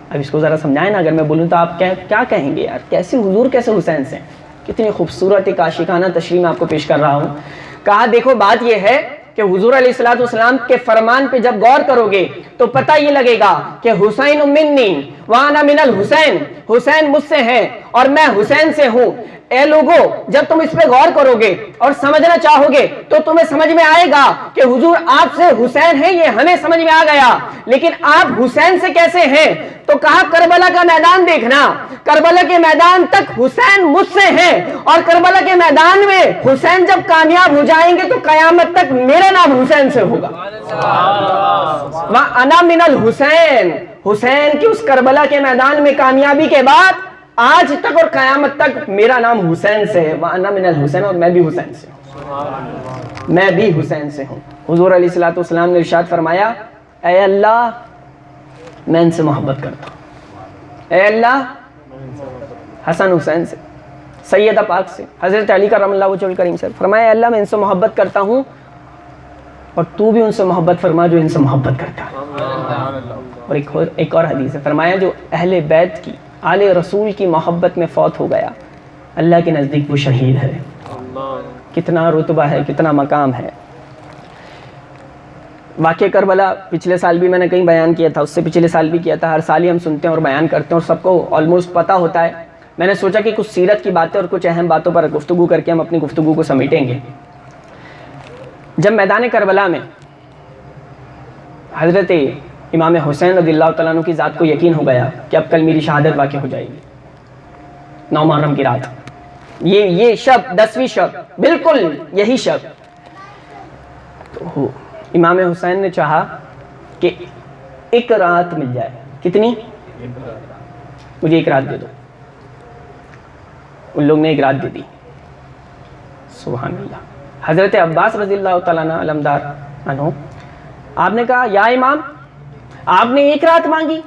اب اس کو ذرا سمجھائیں نا. اگر میں بولوں تو آپ کیا کہیں گے یار، کیسے حضور کیسے حسین سے؟ کتنی خوبصورت ایک عاشقانہ تشریح میں آپ کو پیش کر رہا ہوں. کہا دیکھو بات یہ ہے کہ حضور علیہ الصلوۃ والسلام کے فرمان پہ جب غور کرو گے تو پتہ یہ لگے گا کہ حسین منی وانا من الحسین، حسین مجھ سے ہیں اور میں حسین سے ہوں۔ اے لوگو جب تم اس پہ غور کرو گے اور سمجھنا چاہو گے تو تمہیں سمجھ میں آئے گا کہ حضور آپ سے حسین ہیں، یہ ہمیں سمجھ میں آ گیا، لیکن آپ حسین سے کیسے ہیں؟ تو کہا کربلا کا میدان دیکھنا، کربلا کے میدان تک حسین مجھ سے ہیں، اور کربلا کے میدان میں حسین جب کامیاب ہو جائیں گے تو قیامت تک میرا نام حسین سے ہوگا۔ وَأَنَا مِنَ الْحُسَيْن، حسین کی اس کربلا کے میدان میں کامیابی کے بعد آج تک اور قیامت تک میرا نام حسین سے ہے۔ وَأَنَا مِنَ الْحُسَيْن، اور میں بھی حسین سے ہوں، میں بھی حسین سے ہوں۔ حضور علیہ الصلوۃ والسلام نے ارشاد فرمایا اے اللہ میں ان سے محبت کرتا ہوں، اے اللہ حسن حسین سے، سیدہ پاک سے، حضرت علی کرم اللہ وجہ الکریم سے، فرمایا اے اللہ میں ان سے محبت کرتا ہوں اور تو بھی ان سے محبت فرما جو ان سے محبت کرتا ہے۔ اور ایک اور حدیث ہے، فرمایا جو اہل بیت کی، آل رسول کی محبت میں فوت ہو گیا اللہ کے نزدیک وہ شہید ہے۔ کتنا رتبہ ہے، کتنا مقام ہے۔ واقعہ کربلا پچھلے سال بھی میں نے کہیں بیان کیا تھا، اس سے پچھلے سال بھی کیا تھا، ہر سال ہی ہم سنتے ہیں اور بیان کرتے ہیں اور سب کو آلموسٹ پتہ ہوتا ہے۔ میں نے سوچا کہ کچھ سیرت کی باتیں اور کچھ اہم باتوں پر گفتگو کر کے ہم اپنی گفتگو کو سمیٹیں گے۔ جب میدان کربلا میں حضرت امام حسین رضی اللہ تعالیٰ عنہ کی ذات کو یقین ہو گیا کہ اب کل میری شہادت واقع ہو جائے گی، 9 محرم کی رات، یہ شب 10ویں شب، بالکل یہی شب، تو امام حسین نے چاہا کہ ایک رات مل جائے۔ کتنی؟ مجھے ایک رات دے دو۔ ان لوگ نے ایک رات دے دی، سبحان اللہ۔ حضرت عباس رضی اللہ تعالیٰ عنہ علمدار عنہ، آپ نے کہا یا امام آپ نے ایک رات مانگی،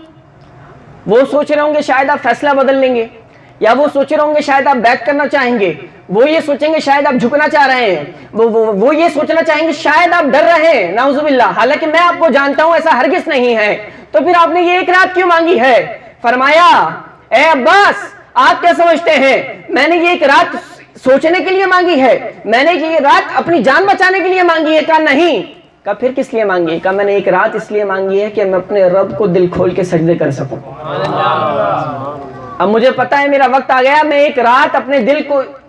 وہ سوچ رہے ہوں گے شاید آپ فیصلہ بدل لیں گے، یا وہ سوچ رہے ہوں گے شاید آپ بیک کرنا چاہیں گے، وہ یہ سوچیں گے شاید آپ جھکنا چاہ رہے ہیں، وہ یہ سوچنا چاہیں گے شاید آپ ڈر رہے ہیں، نعوذ باللہ، حالانکہ میں آپ کو جانتا ہوں ایسا ہرگز نہیں ہے، تو پھر آپ نے یہ ایک رات کیوں مانگی ہے؟ فرمایا اے عباس آپ کیا سمجھتے ہیں میں نے یہ ایک رات سوچنے کے لیے مانگی ہے، میں نے یہ رات اپنی جان بچانے کے لیے مانگی ہے؟ کہا نہیں۔ کہا پھر کس لیے مانگی ہے؟ کہا میں نے ایک رات اس لیے مانگی ہے کہ میں اپنے رب کو دل کھول کے سجدے کر سکوں۔ اب مجھے پتا ہے میرا وقت آ گیا، میں ایک رات اپنے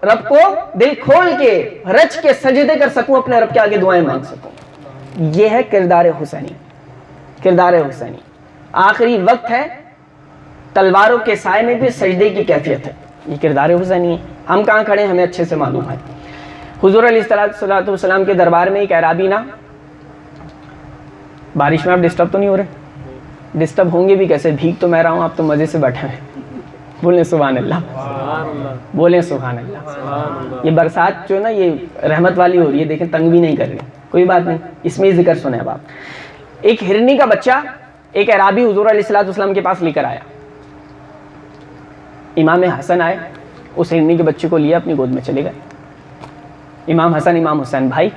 رب کو دل کھول کے رچ کے سجدے کر سکوں، اپنے رب کے آگے دعائیں مانگ سکوں۔ یہ ہے کردار حسینی، کردار حسینی۔ آخری وقت ہے، تلواروں کے سائے میں بھی سجدے کی کیفیت ہے، یہ کردار حسینی ہے۔ ہم کہاں کھڑے ہیں ہمیں اچھے سے معلوم ہے۔ حضور علیہ الصلوۃ والسلام کے دربار میں ایک اعرابی نا، بارش میں آپ ڈسٹرب تو نہیں ہو رہے؟ ڈسٹرب ہوں گے بھی کیسے، بھیگ تو میں رہا ہوں، آپ تو مزے سے بیٹھے ہیں۔ بولیں سبحان اللہ، بولیں سبحان اللہ۔ یہ برسات جو ہے نا یہ رحمت والی ہو رہی ہے، دیکھیں تنگ بھی نہیں کر رہی، کوئی بات نہیں، اس میں ذکر سنیں اب آپ۔ ایک ہرنی کا بچہ ایک اعرابی حضور علیہ الصلوۃ والسلام کے پاس لے کر آیا۔ امام حسن آئے، اس ہرنی کے بچے کو لیا اپنی گود میں چلے گئے۔ امام حسن امام حسین بھائی،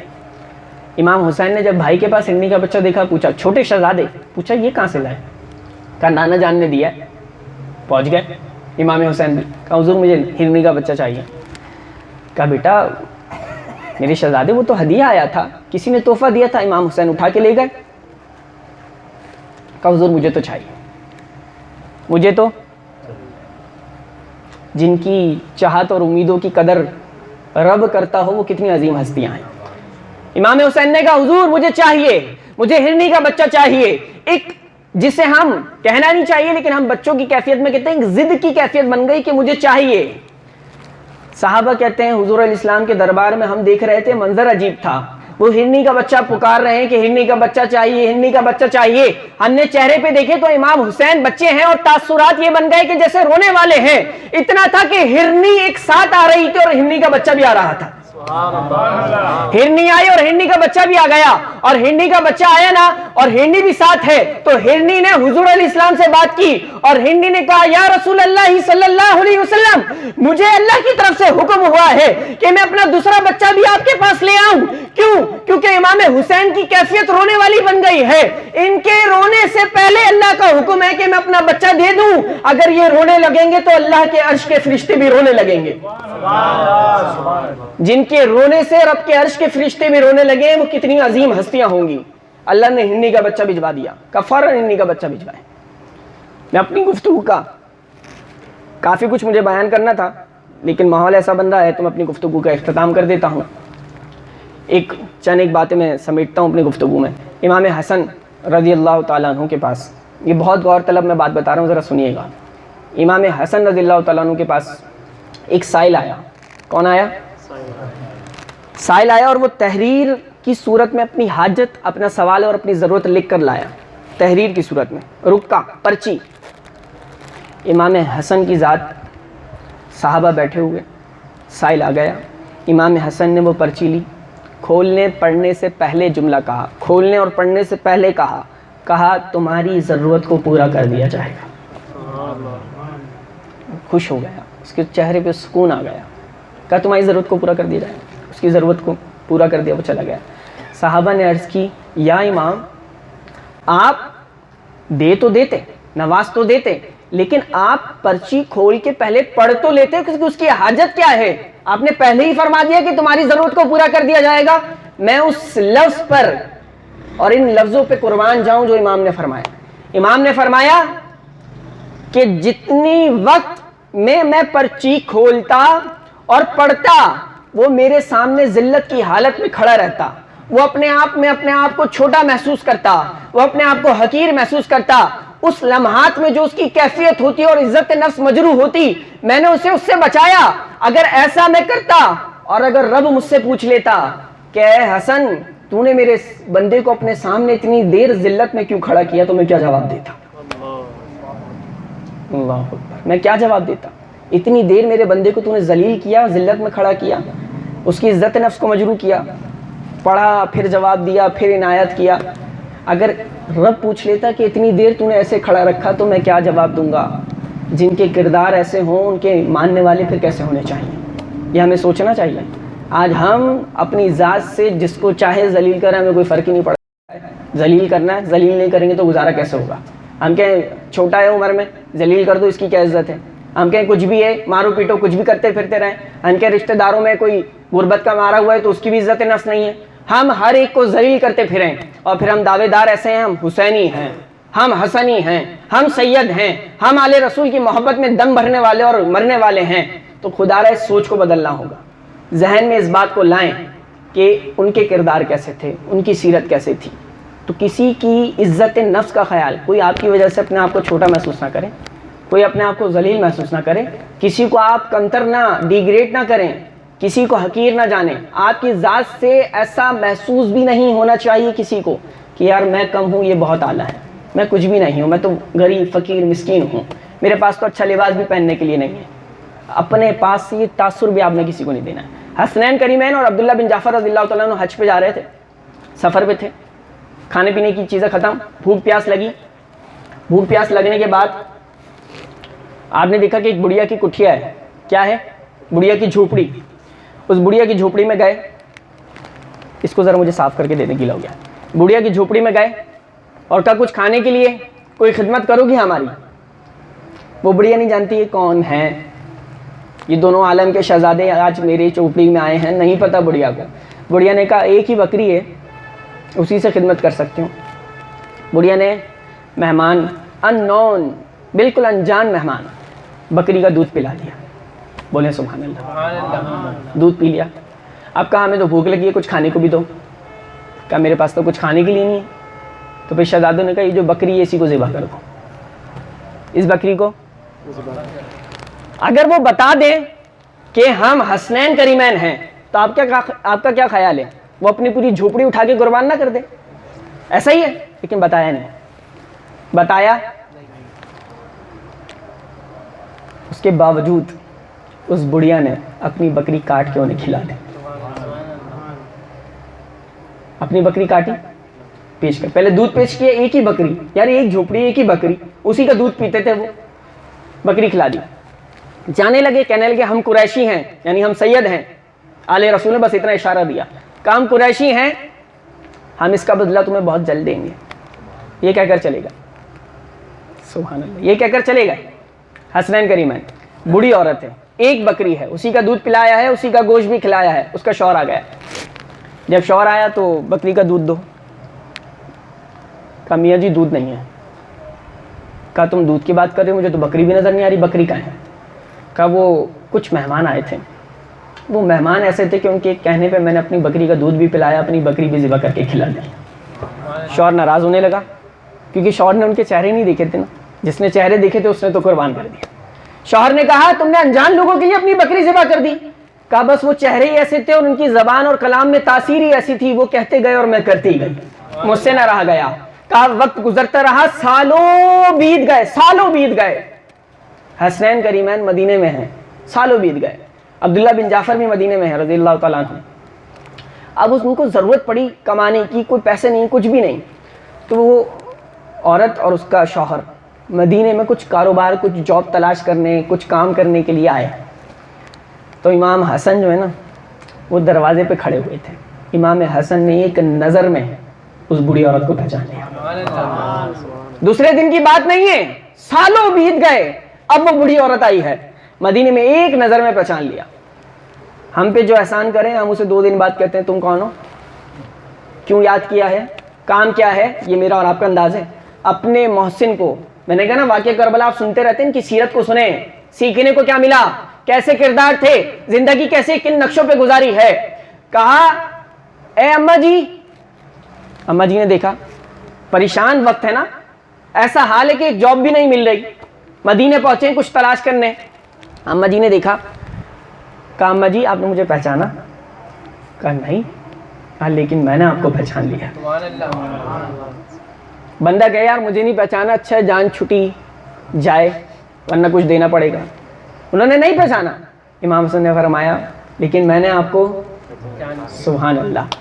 امام حسین نے جب بھائی کے پاس ہرنی کا بچہ دیکھا، پوچھا چھوٹے شہزادے، پوچھا یہ کہاں سے لائے؟ کہا نانا جان نے دیا ہے۔ پہنچ گئے امام حسین بھی، کہا حضور مجھے ہرنی کا بچہ چاہیے۔ کہا بیٹا میرے شہزادے وہ تو ہدیہ آیا تھا، کسی نے تحفہ دیا تھا، امام حسین اٹھا کے لے گئے۔ کہا حضور مجھے تو چاہیے، مجھے تو۔ جن کی چاہت اور امیدوں کی قدر رب کرتا ہو وہ کتنی عظیم ہستیاں ہیں۔ امام حسین نے کہا حضور مجھے چاہیے، مجھے ہرنی کا بچہ چاہیے، ایک جسے ہم کہنا نہیں چاہیے لیکن ہم بچوں کی کیفیت میں کہتے ہیں، ایک ضد کی کیفیت بن گئی کہ مجھے چاہیے۔ صحابہ کہتے ہیں حضور علیہ السلام کے دربار میں ہم دیکھ رہے تھے، منظر عجیب تھا، وہ ہرنی کا بچہ پکار رہے ہیں کہ ہرنی کا بچہ چاہیے، ہرنی کا بچہ چاہیے۔ ہم نے چہرے پہ دیکھے تو امام حسین بچے ہیں اور تاثرات یہ بن گئے کہ جیسے رونے والے ہیں، اتنا تھا کہ ہرنی ایک ساتھ آ رہی تھی اور ہرنی کا بچہ بھی آ رہا تھا۔ ہرنی آئی اور ہرنی کا بچہ بھی آ گیا، اور ہرنی کا بچہ آیا نا، اور ہرنی بھی ساتھ ہے. تو ہرنی نے حضور علیہ السلام سے بات کی اور ہرنی نے کہا یا رسول اللہ صلی اللہ علیہ وسلم, مجھے اللہ کی طرف سے حکم ہوا ہے کہ میں اپنا دوسرا بچہ بھی آپ کے پاس لے آؤں. کیوں؟ کیونکہ امام حسین کی کیفیت رونے والی بن گئی ہے. ان کے رونے سے پہلے اللہ کا حکم ہے کہ میں اپنا بچہ دے دوں. اگر یہ رونے لگیں گے تو اللہ کے عرش کے فرشتے بھی رونے لگیں گے. جن کے رونے سے رب کے عرش کے فرشتے بھی رونے لگے وہ کتنی عظیم ہستیاں ہوں گی. اللہ نے ہرنی کا بچہ بھجوا دیا, کفارہ ہرنی کا بچہ بھجوائے. میں اپنی گفتگو کا کافی کچھ مجھے بیان کرنا تھا, لیکن ماحول ایسا بن رہا ہے تو میں اپنی گفتگو کا اختتام کر دیتا ہوں. چند ایک باتیں میں سمیٹتا ہوں اپنی گفتگو میں. امام حسن رضی اللہ تعالیٰ عنہ کے پاس, یہ بہت غور طلب میں بات بتا رہا ہوں, ذرا سنیے گا. امام حسن رضی اللہ تعالیٰ عنہ کے پاس ایک سائل آیا. کون آیا؟ سائل آیا, اور وہ تحریر کی صورت میں اپنی حاجت, اپنا سوال اور اپنی ضرورت لکھ کر لایا. تحریر کی صورت میں, رکا, پرچی. امام حسن کی ذات, صحابہ بیٹھے ہوئے, سائل آ گیا. امام حسن نے وہ پرچی لی, کھولنے پڑھنے سے پہلے جملہ کہا, کھولنے اور پڑھنے سے پہلے کہا تمہاری ضرورت کو پورا کر دیا جائے گا. خوش ہو گیا, اس کے چہرے پہ سکون آ گیا. کہا تمہاری ضرورت کو پورا کر دیا جائے گا. اس کی ضرورت کو پورا کر دیا, وہ چلا گیا. صحابہ نے عرض کی یا امام, آپ دے تو دیتے, نواز تو دیتے, لیکن آپ پرچی کھول کے پہلے پڑھ تو لیتے, کیونکہ اس کی حاجت کیا ہے. آپ نے پہلے ہی فرما دیا کہ تمہاری ضرورت کو پورا کر دیا جائے گا. میں اس لفظ پر اور ان لفظوں پہ قربان جاؤں جو امام نے فرمایا. امام نے فرمایا کہ جتنی وقت میں پرچی کھولتا اور پڑھتا, وہ میرے سامنے ذلت کی حالت میں کھڑا رہتا. وہ اپنے آپ کو چھوٹا محسوس کرتا, وہ اپنے آپ کو حقیر محسوس کرتا. اس لمحات میں جو اس کی کیفیت ہوتی اور عزت نفس مجروح ہوتی, میں نے اسے اس سے بچایا. اگر ایسا میں کرتا اور اگر رب مجھ سے پوچھ لیتا کہ اے حسن تو نے میرے بندے کو اپنے سامنے اتنی دیر ذلت میں کیوں کھڑا کیا, تو میں کیا جواب دیتا؟ اللہ اکبر, میں کیا جواب دیتا؟ اتنی دیر میرے بندے کو تو نے ذلیل کیا, ذلت میں کھڑا کیا, اس کی عزت نفس کو مجروح کیا, پڑھا, پھر جواب دیا, پھر عنایت کیا. اگر رب پوچھ لیتا کہ اتنی دیر تو نے ایسے کھڑا رکھا, تو میں کیا جواب دوں گا؟ جن کے کردار ایسے ہوں ان کے ماننے والے پھر کیسے ہونے چاہیے, یہ ہمیں سوچنا چاہیے. آج ہم اپنی ذات سے جس کو چاہے ذلیل کریں, ہمیں کوئی فرق ہی نہیں پڑتا. ذلیل کرنا ہے, ذلیل نہیں کریں گے تو گزارا کیسے ہوگا؟ ہم کہیں چھوٹا ہے عمر میں, ذلیل کر دو, اس کی کیا عزت ہے؟ ہم کہیں کچھ بھی ہے, مارو پیٹو, کچھ بھی کرتے پھرتے رہیں. ہم کہیں رشتہ داروں میں کوئی غربت کا مارا ہوا ہے تو اس کی بھی عزت نفس نہیں ہے. ہم ہر ایک کو ذلیل کرتے پھریں, اور پھر ہم دعوے دار ایسے ہیں, ہم حسینی ہیں, ہم حسنی ہیں, ہم سید ہیں, ہم آل رسول کی محبت میں دم بھرنے والے اور مرنے والے ہیں. تو خدا رہا اس سوچ کو بدلنا ہوگا. ذہن میں اس بات کو لائیں کہ ان کے کردار کیسے تھے, ان کی سیرت کیسے تھی. تو کسی کی عزت نفس کا خیال, کوئی آپ کی وجہ سے اپنے آپ کو چھوٹا محسوس نہ کرے, کوئی اپنے آپ کو ذلیل محسوس نہ کرے, کسی کو آپ کمتر نہ, ڈیگریڈ نہ کریں, کسی کو حقیر نہ جانیں. آپ کی ذات سے ایسا محسوس بھی نہیں ہونا چاہیے کسی کو کہ یار میں کم ہوں, یہ بہت اعلیٰ ہے, میں کچھ بھی نہیں ہوں, میں تو غریب فقیر مسکین ہوں, میرے پاس تو اچھا لباس بھی پہننے کے لیے نہیں ہے. اپنے پاس سے یہ تاثر بھی آپ نے کسی کو نہیں دینا ہے. حسنین کریمین اور عبداللہ بن جعفر رضی اللہ تعالیٰ عنہ حج پہ جا رہے تھے, سفر پہ تھے, کھانے پینے کی چیزیں ختم, بھوک پیاس لگی. بھوک پیاس لگنے کے بعد آپ نے دیکھا کہ ایک بڑھیا کی کٹھیا ہے. کیا ہے؟ بڑھیا کی جھوپڑی. اس بڑھیا کی جھوپڑی میں گئے, اس کو ذرا مجھے صاف کر کے دے دیں, گیلا ہو گیا. بڑھیا کی جھوپڑی میں گئے اور کہا کچھ کھانے کے لیے کوئی خدمت کرو گی ہماری. وہ بڑھیا نہیں جانتی یہ کون ہے, یہ دونوں عالم کے شہزادے آج میری چوپڑی میں آئے ہیں, نہیں پتہ بڑھیا کو. بڑھیا نے کہا ایک ہی بکری ہے, اسی سے خدمت کر سکتی ہوں. بڑھیا نے مہمان, ان نون, بالکل انجان مہمان, بکری کا دودھ پلا دیا. بولیں سبحان اللہ. دودھ پی لیا. اب کہا ہمیں تو بھوک لگی ہے, کچھ کھانے کو بھی دو. کہا میرے پاس تو کچھ کھانے کے لیے نہیں ہے. تو پھر شہزادوں نے کہا یہ جو بکری ہے اسی کو ذبح کر دو, اس بکری کو. اگر وہ بتا دیں کہ ہم حسنین کریمین ہیں تو آپ کا کیا خیال ہے؟ وہ اپنی پوری جھوپڑی اٹھا کے قربان نہ کر دے؟ ایسا ہی ہے. لیکن بتایا نہیں. بتایا, اس کے باوجود اس بڑھیا نے اپنی بکری کاٹ کے انہیں کھلا دی. اپنی بکری کاٹی, پیش کر. پہلے دودھ پیش کیا ایک ہی بکری, یعنی ایک جھوپڑی ایک ہی بکری, اسی کا دودھ پیتے تھے, وہ بکری کھلا دی. جانے لگے, کہنے لگے ہم قریشی ہیں, یعنی ہم سید ہیں, آل رسول نے بس اتنا اشارہ دیا کہ ہم قریشی ہیں, ہم اس کا بدلہ تمہیں بہت جلد دیں گے. یہ کہہ کر چلے گا, سبحان اللہ, یہ کہہ کر چلے گا. حسنین کریمین, بوڑھی عورت ہے, ایک بکری ہے, اسی کا دودھ پلایا ہے, اسی کا گوشت بھی کھلایا ہے. اس کا شوہر آ گیا. جب شوہر آیا تو بکری کا دودھ دو. کہا میاں جی دودھ نہیں ہے. کہا تم دودھ کی بات کر رہے ہو, مجھے تو بکری بھی نظر نہیں آ رہی, بکری کہاں ہے؟ کہا وہ کچھ مہمان آئے تھے, وہ مہمان ایسے تھے کہ ان کے کہنے پہ میں نے اپنی بکری کا دودھ بھی پلایا, اپنی بکری بھی ذبح کر کے کھلا دی. شوہر ناراض ہونے لگا, کیونکہ شوہر نے ان کے چہرے نہیں دیکھے تھے نا, جس نے چہرے دیکھے تھے اس نے تو قربان کر دیا. شوہر نے کہا تم نے انجان لوگوں کے لیے اپنی بکری ذبح کر دی. کہا بس وہ چہرے ہی ایسے تھے اور ان کی زبان اور کلام میں تاثیر ہی ایسی تھی, وہ کہتے گئے اور میں کرتی گئی, مجھ سے نہ رہا گیا. کہا وقت گزرتا رہا, سالوں بیت گئے, سالوں بیت گئے. حسنین کریمین مدینے میں ہیں, سالوں بیت گئے. عبداللہ بن جعفر بھی مدینے میں ہیں رضی اللہ تعالیٰ عنہ. اب ان کو ضرورت پڑی کمانے کی, کوئی پیسے نہیں, کچھ بھی نہیں. تو وہ عورت اور اس کا شوہر مدینے میں کچھ کاروبار, کچھ جاب تلاش کرنے, کچھ کام کرنے کے لیے آئے. تو امام حسن جو ہے نا, وہ دروازے پہ کھڑے ہوئے تھے. امام حسن نے ایک نظر میں اس بوڑھی عورت کو پہچان لیا. دوسرے دن کی بات نہیں ہے, سالوں بیت گئے, اب وہ بوڑھی عورت آئی ہے مدینے میں, ایک نظر میں پہچان لیا. ہم پہ جو احسان کریں ہم اسے 2 دن بعد کہتے ہیں تم کون ہو, کیوں یاد کیا ہے, کام کیا ہے. یہ میرا اور آپ کا انداز ہے. اپنے محسن کو, میں نے کہا نا واقعہ کربلا آپ سنتے رہتے ہیں, ان کی سیرت کو سنیں, سیکھنے کو کیا ملا, کیسے کردار تھے, زندگی کیسے کن نقشوں پہ گزاری ہے. کہا اے اماں جی. اماں جی نے دیکھا پریشان وقت ہے نا, ایسا حال ہے کہ ایک جاب بھی نہیں مل رہی, مدینے پہنچے کچھ تلاش کرنے. اماں جی نے دیکھا, کہا اماں جی آپ نے مجھے پہچانا؟ کہا نہیں. کہا لیکن میں نے آپ کو پہچان لیا. بندہ کہے یار مجھے نہیں پہچانا, اچھا جان چھٹی جائے ورنہ کچھ دینا پڑے گا. انہوں نے نہیں پہچانا. امام حسن نے فرمایا لیکن میں نے آپ کو, سبحان اللہ.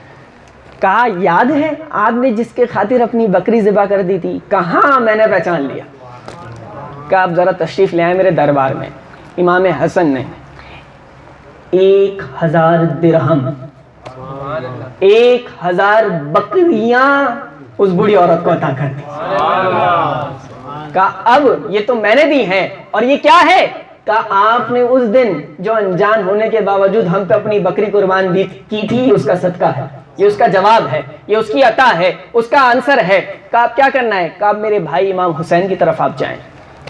کہا یاد ہے آپ نے جس کے خاطر اپنی بکری ذبح کر دی تھی؟ کہاں میں نے پہچان لیا. کہا آپ ذرا تشریف لے آئے میرے دربار میں. امام حسن نے 1000 درہم, 1000 بکریاں اس بوڑھی عورت کو عطا کر دی. کہا اب یہ تو میں نے دی ہیں, اور یہ کیا ہے؟ کہا آپ نے اس دن جو انجان ہونے کے باوجود ہم پہ اپنی بکری قربان دی کی تھی, اس کا صدقہ ہے, یہ اس کا جواب ہے, یہ اس کی عطا ہے, اس کا آنسر ہے. کہا آپ کیا کرنا ہے؟ کہا میرے بھائی امام حسین کی طرف آپ جائیں.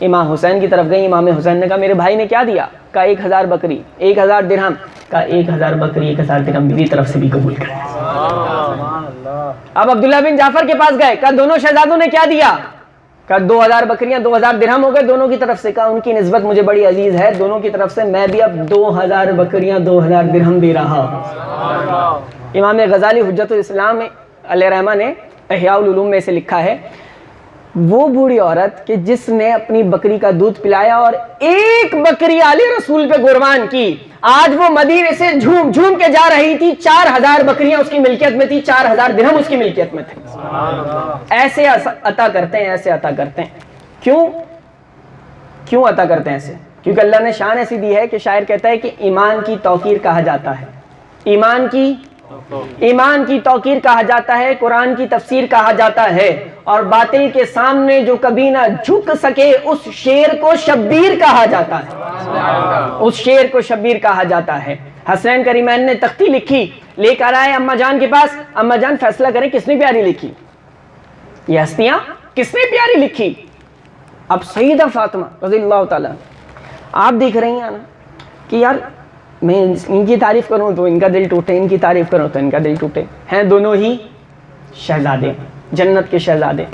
امام حسین کی طرف گئی. امام حسین نے کہا میرے بھائی نے کیا دیا؟ کہا 1000 بکری, 1000 درہم. کہا 1000 بکری 1000 درہم میری طرف سے بھی قبول کریں. اب عبداللہ بن جعفر کے پاس گئے. کہا دونوں شہزادوں نے کیا دیا؟ کہا 2000 بکریاں 2000 درہم ہو گئے دونوں کی طرف سے. کہا ان کی نسبت مجھے بڑی عزیز ہے, دونوں کی طرف سے میں بھی اب 2000 بکریاں 2000 درہم دے رہا ہوں. امام غزالی حجت الاسلام علیہ رحمہ نے احیاء العلوم میں سے لکھا ہے, وہ بوڑھی عورت کہ جس نے اپنی بکری کا دودھ پلایا اور ایک بکری آلِ رسول پہ قربان کی, آج وہ مدینے سے جھوم جھوم کے جا رہی تھی. 4000 بکریاں اس کی ملکیت میں تھی, 4000 درہم اس کی ملکیت میں تھے. ایسے عطا کرتے ہیں, ایسے عطا کرتے ہیں. کیوں عطا کرتے ہیں ایسے؟ کیونکہ اللہ نے شان ایسی دی ہے کہ شاعر کہتا ہے کہ ایمان کی توقیر کہا جاتا ہے, ایمان کی توقیر کہا جاتا ہے, قرآن کی تفسیر کہا جاتا ہے, اور باطل کے سامنے جو کبھی نہ جھک سکے اس شیر کو شبیر کہا جاتا ہے, اس شیر کو شبیر کہا جاتا ہے. حسنین کریمین نے تختی لکھی, لے کر آئے اماں جان کے پاس. اماں جان فیصلہ کریں کس نے پیاری لکھی, یہ ہستیاں کس نے پیاری لکھی؟ اب سیدہ فاطمہ رضی اللہ تعالیٰ. آپ دیکھ رہی ہیں نا کہ یار میں ان کی تعریف کروں تو ان کا دل ٹوٹے, ان کی تعریف کروں تو ان کا دل ٹوٹے. ہیں دونوں ہی شہزادے, جنت کے شہزادے.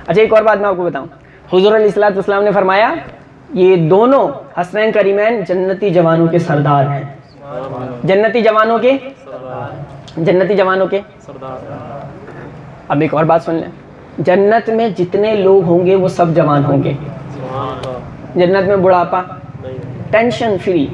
اچھا ایک اور بات میں آپ کو بتاؤں, حضور علیہ الصلوۃ والسلام نے فرمایا یہ دونوں حسنین کریمین جنتی جوانوں کے سردار ہیں, جنتی جوانوں کے اب ایک اور بات سن لیں, جنت میں جتنے لوگ ہوں گے وہ سب جوان ہوں گے. جنت میں بڑھاپا, ٹینشن فری,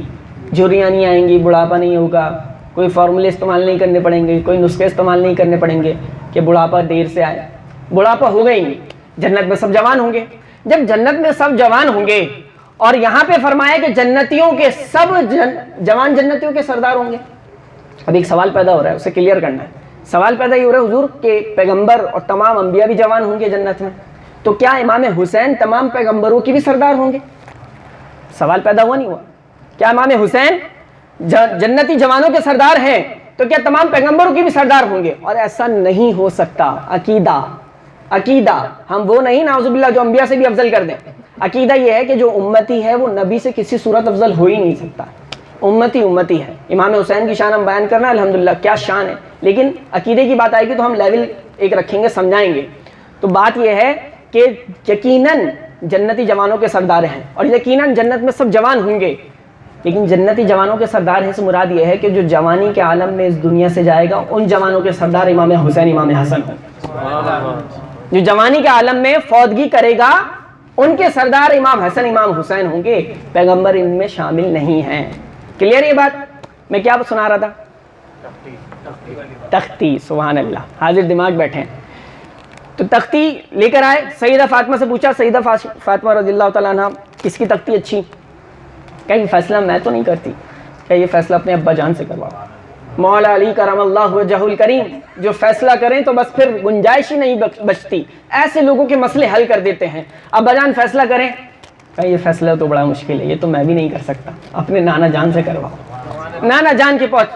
جھریاں نہیں آئیں گی, بڑھاپا نہیں ہوگا, کوئی فارمولے استعمال نہیں کرنے پڑیں گے, کوئی نسخے استعمال نہیں کرنے پڑیں گے. کہ بڑھاپا دیر سے آئے. بڑھاپا ہوگا ہی نہیں, جنت میں سب جوان ہوں گے. جب جنت میں سب جوان ہوں گے اور یہاں پہ فرمایا کہ جنتیوں کے سب جوان جنتیوں کے سردار ہوں گے. اب ایک سوال پیدا ہو رہا ہے, اسے کلیئر کرنا ہے. سوال پیدا یہ ہو رہا ہے حضور کہ پیغمبر اور تمام انبیاء بھی جوان ہوں گے جنت میں, تو کیا امام حسین تمام پیغمبروں کی بھی سردار ہوں گے؟ سوال پیدا ہوا نہیں ہوا؟ کیا امام حسین جنتی جوانوں کے سردار ہیں تو کیا تمام پیغمبروں کی بھی سردار ہوں گے؟ اور ایسا نہیں ہو سکتا. عقیدہ ہم وہ نہیں نعوذ باللہ جو انبیاء سے بھی افضل کر دیں. عقیدہ یہ ہے کہ جو امتی ہے وہ نبی سے کسی صورت افضل ہو ہی نہیں سکتا. امتی ہے. امام حسین کی شان ہم بیان کرنا الحمدللہ, کیا شان ہے, لیکن عقیدے کی بات آئے گی تو ہم لیول ایک رکھیں گے, سمجھائیں گے. تو بات یہ ہے کہ یقیناً جنتی جوانوں کے سردار ہیں اور یقیناً جنت میں سب جوان ہوں گے, لیکن جنتی جوانوں کے سردار ہیں سے مراد یہ ہے کہ جو جوانی کے عالم میں اس دنیا سے جائے گا ان جوانوں کے سردار امام حسین امام حسن ہوں. جو جوانی کے عالم میں فوتگی کرے گا ان کے سردار امام حسن امام حسین ہوں گے, پیغمبر ان میں شامل نہیں ہیں. کلیئر یہ بات؟ میں کیا سنا رہا تھا؟ تختی. سبحان اللہ, حاضر دماغ بیٹھے ہیں. تو تختی لے کر آئے, سیدہ فاطمہ سے پوچھا, سیدہ فاطمہ رضی اللہ تعالیٰ عنہ کس کی تختی اچھی؟ کہ یہ فیصلہ میں تو نہیں کرتی, کہ یہ فیصلہ اپنے ابا جان سے کرواؤ. مولا علی کرم اللہ وجہہ الکریم جو فیصلہ کریں تو بس پھر گنجائش ہی نہیں بچتی, ایسے لوگوں کے مسئلے حل کر دیتے ہیں. ابا جان فیصلہ کریں, کہ یہ فیصلہ تو بڑا مشکل ہے, یہ تو میں بھی نہیں کر سکتا, اپنے نانا جان سے کرواؤ. نانا جان کے پہنچ,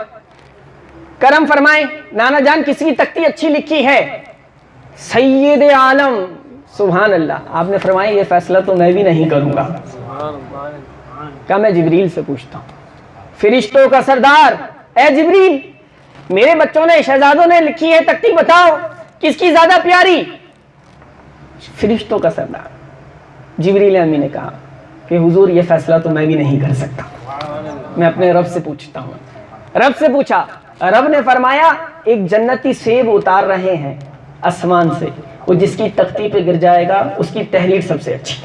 کرم فرمائیں, نانا جان کس کی تختی اچھی لکھی ہے؟ سید عالم. سبحان اللہ, آپ نے فرمایا یہ فیصلہ تو میں بھی نہیں کروں گا. کہا میں جبریل سے پوچھتا ہوں. فرشتوں کا سردار, اے جبریل میرے بچوں نے شہزادوں نے لکھی ہے تختی, بتاؤ کس کی زیادہ پیاری؟ فرشتوں کا سردار جبریل امین نے کہا کہ حضور یہ فیصلہ تو میں بھی نہیں کر سکتا, میں اپنے رب سے پوچھتا ہوں. رب سے پوچھا, رب نے فرمایا ایک جنتی سیب اتار رہے ہیں آسمان سے, وہ جس کی تختی پہ گر جائے گا اس کی تحریر سب سے اچھی.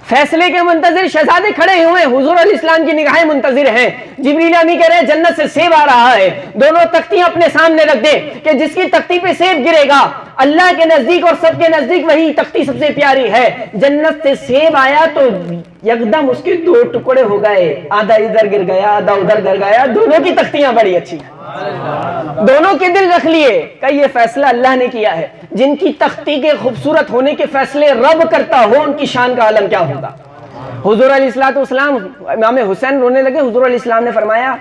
فیصلے کے منتظر شہزادے کھڑے ہوئے, حضور علیہ السلام کی نگاہیں منتظر ہیں. جبریل امین کہہ رہے ہیں جنت سے سیب آ رہا ہے, دونوں تختیاں اپنے سامنے رکھ دیں کہ جس کی تختی پہ سیب گرے گا اللہ کے نزدیک اور سب کے نزدیک وہی تختی سب سے پیاری ہے. جنت سے سیب آیا تو یکدم اس کے دو ٹکڑے ہو گئے, آدھا ادھر گر گیا آدھا ادھر گر گیا. دونوں کی تختیاں بڑی اچھی ہیں, دونوں کے دل رکھ لیے کہ یہ فیصلہ اللہ نے کیا ہے. جن کی تختی کے خوبصورت ہونے کے فیصلے رب کرتا ہو ان کی شان کا عالم کیا ہوگا. حضور علیہ السلام امام حسین رونے لگے. حضور علیہ السلام نے فرمایا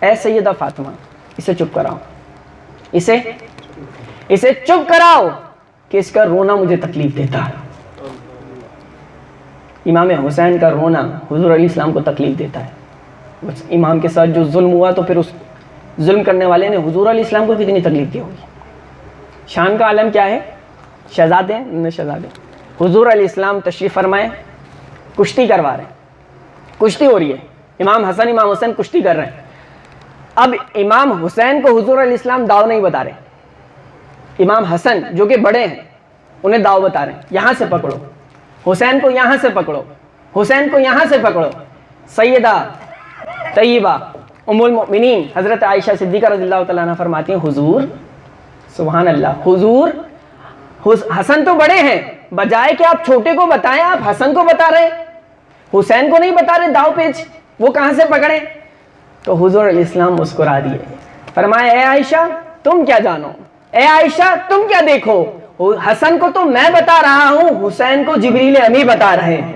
اے سیدہ فاطمہ اسے چپ کراؤ, اسے چپ کراؤ کہ اس کا رونا مجھے تکلیف دیتا ہے. امام حسین کا رونا حضور علیہ السلام کو تکلیف دیتا ہے. بس امام کے ساتھ جو ظلم ہوا تو پھر اس ظلم کرنے والے نے حضور علیہ السلام کو کتنی تکلیف دی ہوگی. شان کا عالم کیا ہے. شہزادے حضور علیہ السلام تشریف فرمائے, کشتی کروا رہے ہیں, کشتی ہو رہی ہے, امام حسن امام حسین کشتی کر رہے ہیں. اب امام حسین کو حضور علیہ السلام داؤ نہیں بتا رہے, امام حسن جو کہ بڑے ہیں انہیں داؤ بتا رہے ہیں, یہاں سے پکڑو حسین کو, یہاں سے پکڑو حسین کو, یہاں سے پکڑو. سیدہ طیبہ ام المؤمنین حضرت عائشہ صدیقہ رضی اللہ تعالیٰ عنہ فرماتی ہیں حضور سبحان اللہ, حضور حسن تو بڑے ہیں, بجائے کہ آپ چھوٹے کو بتائیں آپ حسن کو بتا رہے, حسین کو نہیں بتا رہے داؤ پیچ, وہ کہاں سے پکڑے. تو حضور علیہ السلام مسکرا دیے, فرمایا اے عائشہ تم کیا جانو, اے عائشہ تم کیا دیکھو, حسن کو تو میں بتا رہا ہوں, حسین کو جبریل امی بتا رہے ہیں.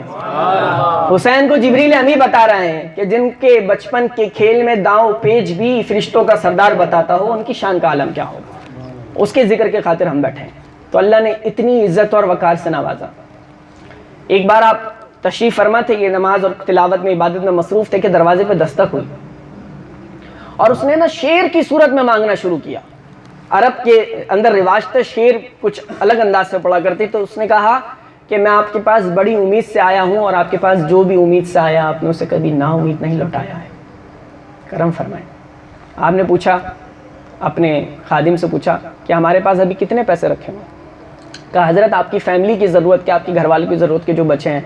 حسین کو جبریل امی بتا رہے ہیں کہ جن کے بچپن کے کھیل میں داؤ پیچ بھی فرشتوں کا سردار بتاتا ہو ان کی شان کا عالم کیا ہوگا. اس کے ذکر کے خاطر ہم بیٹھے ہیں. تو اللہ نے اتنی عزت اور وقار سے نوازا. ایک بار آپ تشریف فرما تھے کہ نماز اور تلاوت میں عبادت میں مصروف تھے کہ دروازے پہ دستک ہوئی اور اس نے نا شیر کی صورت میں مانگنا شروع کیا. عرب کے اندر رواج تھا, شیر کچھ الگ انداز سے پڑھا کرتی. تو اس نے کہا کہ میں آپ کے پاس بڑی امید سے آیا ہوں اور آپ کے پاس جو بھی امید سے آیا آپ نے اسے کبھی نا امید نہیں لوٹایا ہے, کرم فرمائیں. آپ نے پوچھا اپنے خادم سے پوچھا کہ ہمارے پاس ابھی کتنے پیسے رکھے ہوئے. کہا حضرت آپ کی فیملی کی ضرورت کے, آپ کے گھر والوں کی ضرورت کے جو بچے ہیں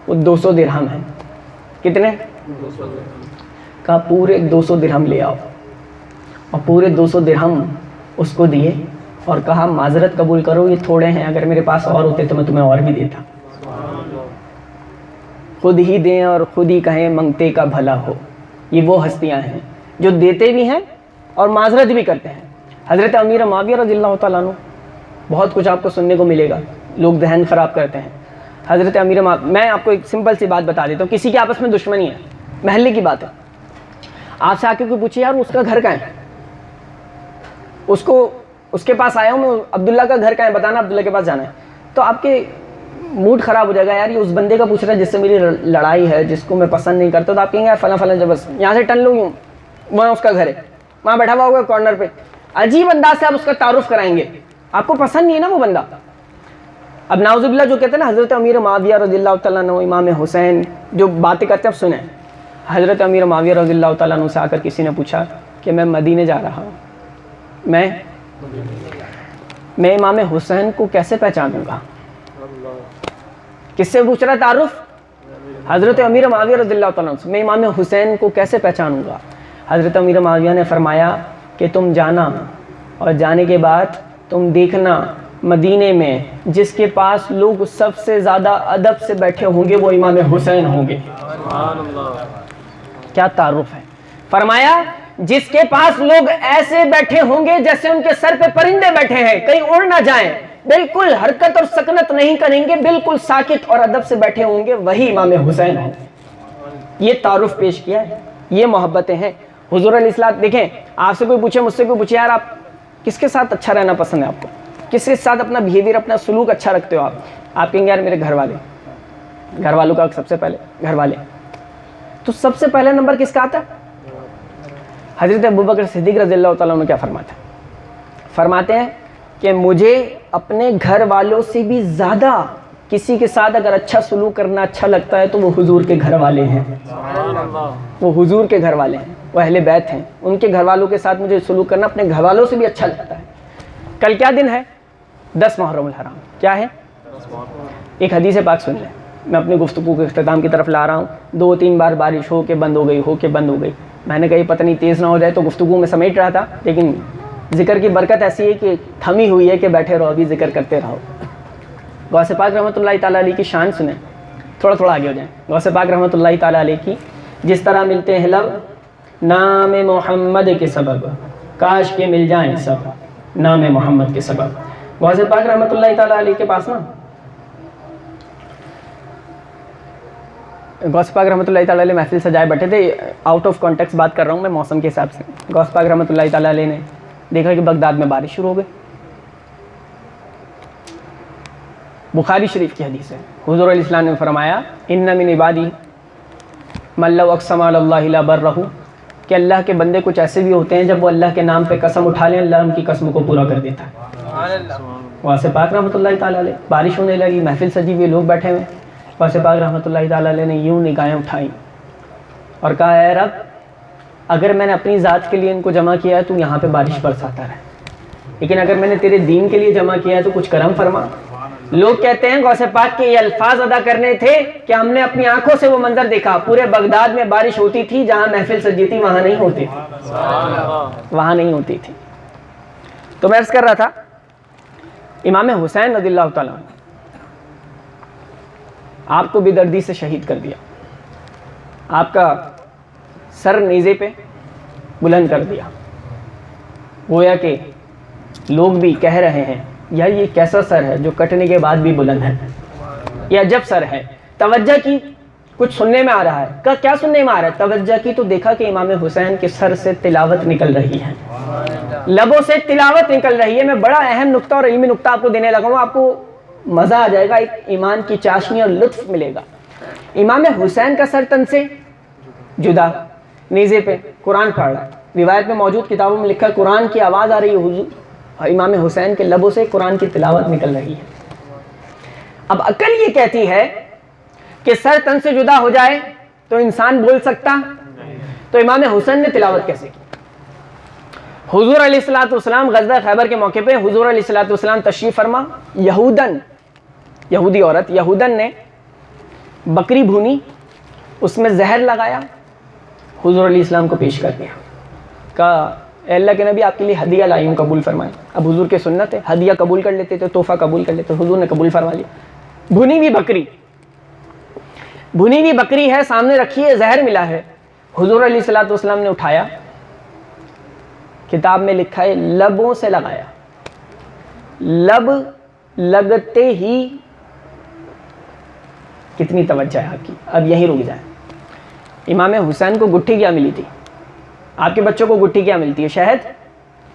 وہ 200 درہم ہیں. کتنے؟ 200. کہا پورے 200 درہم لے آؤ, اور پورے 200 درہم اس کو دیے اور کہا معذرت قبول کرو، یہ تھوڑے ہیں، اگر میرے پاس اور ہوتے تو میں تمہیں اور بھی دیتا۔ خود ہی دیں اور خود ہی کہیں منگتے کا بھلا ہو، یہ وہ ہستیاں ہیں جو دیتے بھی ہیں اور معذرت بھی کرتے ہیں۔ حضرت امیر معاویہ رضی اللہ تعالیٰ عنہ، بہت کچھ آپ کو سننے کو ملے گا، لوگ ذہن خراب کرتے ہیں۔ حضرت امیر معاویہ، میں آپ کو ایک سمپل سی بات بتا دیتا ہوں، کسی کے آپس میں دشمنی ہے، محلے کی بات ہے، آپ سے آ کے کوئی پوچھے یار اس کا گھر کہاں ہے، اس کے پاس آیا ہوں میں، عبداللہ کا گھر کہاں ہے، بتانا، عبداللہ کے پاس جانا ہے، تو آپ کے موڈ خراب ہو جائے گا، یار یہ اس بندے کا پوچھ رہا ہے جس سے میری لڑائی ہے، جس کو میں پسند نہیں کرتا، تو آپ کہیں گے یار فلاں فلاں جب بس یہاں سے ٹن لوں گی، وہاں اس کا گھر ہے، وہاں بیٹھا ہوا ہوگا کارنر پہ، عجیب انداز سے آپ اس کا تعارف کرائیں گے، آپ کو پسند نہیں ہے نا وہ بندہ۔ اب نعوذ باللہ جو کہتے ہیں نا حضرت امیر معاویہ رضی اللہ تعالیٰ عنہ، امام حسین، جو باتیں کرتے ہیں اب سنیں۔ حضرت امیر معاویہ رضی اللہ تعالیٰ عنہ سے آ کر کسی نے پوچھا کہ میں مدینے جا رہا ہوں، میں امام حسین کو کیسے پہچانوں گا؟ کس سے پوچھ رہا ہے تعارف؟ حضرت امیر معاویہ رضی اللہ تعالیٰ عنہ سے، میں امام حسین کو کیسے پہچانوں گا؟ حضرت امیر معاویہ نے فرمایا کہ تم جانا اور جانے کے بعد تم دیکھنا مدینے میں جس کے پاس لوگ سب سے زیادہ ادب سے بیٹھے ہوں گے وہ امام حسین ہوں گے۔ کیا تعارف ہے؟ فرمایا جس کے پاس لوگ ایسے بیٹھے ہوں گے جیسے ان کے سر پہ پرندے بیٹھے ہیں، کہیں اڑ نہ جائیں، بالکل حرکت اور سکنت نہیں کریں گے، بالکل ساکت اور ادب سے بیٹھے ہوں گے، وہی امام حسین ہیں۔ یہ تعارف پیش کیا ہے، یہ محبتیں ہیں حضور علیہ السلام۔ دیکھیں آپ سے کوئی پوچھے، مجھ سے کوئی پوچھے یار آپ کس کے ساتھ اچھا رہنا پسند ہے آپ کو، کس کے ساتھ اپنا بیہیویئر، اپنا سلوک اچھا رکھتے ہو آپ کہیں گے یار میرے گھر والے، گھر والوں کا سب سے پہلے گھر والے، تو سب سے پہلا نمبر کس کا آتا ہے؟ حضرت ابوبکر صدیق رضی اللہ تعالیٰ عنہ کیا فرماتے ہیں؟ فرماتے ہیں کہ مجھے اپنے گھر والوں سے بھی زیادہ کسی کے ساتھ اگر اچھا سلوک کرنا اچھا لگتا ہے تو وہ حضور کے گھر والے ہیں، وہ حضور کے گھر والے ہیں، وہ اہل بیت ہیں، ان کے گھر والوں کے ساتھ مجھے سلوک کرنا اپنے گھر والوں سے بھی اچھا لگتا ہے۔ کل کیا دن ہے؟ 10 محرم الحرام، کیا ہے؟ ایک حدیث پاک سن لیں، میں اپنی گفتگو کے اختتام کی طرف لا رہا ہوں۔ 2-3 بار بارش ہو کے بند ہو گئی، میں نے کہا یہ پتہ نہیں تیز نہ ہو جائے، تو گفتگو میں سمیٹ رہا تھا، لیکن ذکر کی برکت ایسی ہے کہ تھمی ہوئی ہے کہ بیٹھے رہو، ابھی ذکر کرتے رہو۔ غوث پاک رحمۃ اللہ تعالیٰ علیہ کی شان سنیں، تھوڑا آگے ہو جائیں۔ غوث پاک رحمۃ اللہ تعالیٰ علیہ کی جس طرح ملتے ہیں لب نام محمد کے سبب، کاش کے مل جائیں سب نام محمد کے سبب۔ غوث پاک رحمۃ اللہ تعالیٰ علیہ کے پاس نا، غوث پاک رحمۃ اللہ تعالیٰ علیہ محفل سجائے بیٹھے تھے، آؤٹ آف کانٹیکس بات کر رہا ہوں میں موسم کے حساب سے۔ غوث پاک رحمۃ اللہ تعالیٰ علیہ نے دیکھا کہ بغداد میں بارش شروع ہو گئی، بخاری شریف کی حدیث ہے، حضور علیہ السلام نے فرمایا ان من عبادی من لو اقسم علی اللہ لبرہ، کہ اللہ کے بندے کچھ ایسے بھی ہوتے ہیں جب وہ اللہ کے نام پہ قسم اٹھا لیں اللہ ان کی قسم کو پورا کر دیتا ہے۔ غوث پاک رحمۃ اللہ تعالیٰ علیہ، بارش ہونے لگی، محفل سجی ہوئی، لوگ بیٹھے ہوئے، غوث پاک رحمۃ اللہ تعالیٰ علیہ نے یوں نگاہیں اٹھائیں اور کہا اے رب اگر میں نے اپنی ذات کے لیے ان کو جمع کیا ہے تو یہاں پہ بارش برساتا رہے، لیکن اگر میں نے تیرے دین کے لیے جمع کیا ہے تو کچھ کرم فرما۔ لوگ کہتے ہیں غوث پاک کے یہ الفاظ ادا کرنے تھے کہ ہم نے اپنی آنکھوں سے وہ منظر دیکھا، پورے بغداد میں بارش ہوتی تھی، جہاں محفل سجی تھی وہاں نہیں ہوتی تھی، وہاں نہیں ہوتی تھی۔ تو میں عرض کر رہا تھا امام حسین رضی اللہ تعالیٰ عنہ آپ کو بے دردی سے شہید کر دیا، آپ کا سر نیزے پہ بلند کر دیا، گویا کہ لوگ بھی کہہ رہے ہیں یار یہ کیسا سر ہے جو کٹنے کے بعد بھی بلند ہے، یہ عجب سر ہے۔ توجہ کی، کچھ سننے میں آ رہا ہے، کیا سننے میں آ رہا ہے؟ توجہ کی تو دیکھا کہ امام حسین کے سر سے تلاوت نکل رہی ہے، لبوں سے تلاوت نکل رہی ہے۔ میں بڑا اہم نقطہ اور علمی نقطہ آپ کو دینے لگا ہوں، آپ کو مزہ آ جائے گا، ایک ایمان کی چاشنی اور لطف ملے گا۔ امام حسین کا سر تن سے جدا، نیزے پہ قرآن پڑھ رہا ہے، روایت میں موجود کتابوں میں لکھا ہے قرآن کی آواز آ رہی ہے حضور، امام حسین کے لبوں سے قرآن کی تلاوت نکل رہی ہے۔ اب عقل یہ کہتی ہے کہ سر تن سے جدا ہو جائے تو انسان بول سکتا، تو امام حسین نے تلاوت کیسے کی؟ حضور علیہ الصلوۃ والسلام غزوہ خیبر کے موقع پہ حضور علیہ الصلوۃ والسلام تشریف فرما، یہودی عورت یہودن نے بکری بھونی، اس میں زہر لگایا، حضور علیہ السلام کو پیش کر دیا، کہا اے اللہ کے نبی آپ کے لیے ہدیہ لائی ہوں، قبول فرمائیں۔ اب حضور کے سنت ہے، ہدیہ قبول کر لیتے تھے، تحفہ قبول کر لیتے، حضور نے قبول فرما لیا۔ بھنی ہوئی بکری، بھنی ہوئی بکری ہے، سامنے رکھی ہے، زہر ملا ہے، حضور علیہ الصلوۃ والسلام نے اٹھایا، کتاب میں لکھا ہے لبوں سے لگایا، لب لگتے ہی، کتنی توجہ ہے آپ کی، اب یہیں رک جائیں۔ امام حسین کو گٹھی کیا ملی تھی؟ آپ کے بچوں کو گٹھی کیا ملتی ہے؟ شہد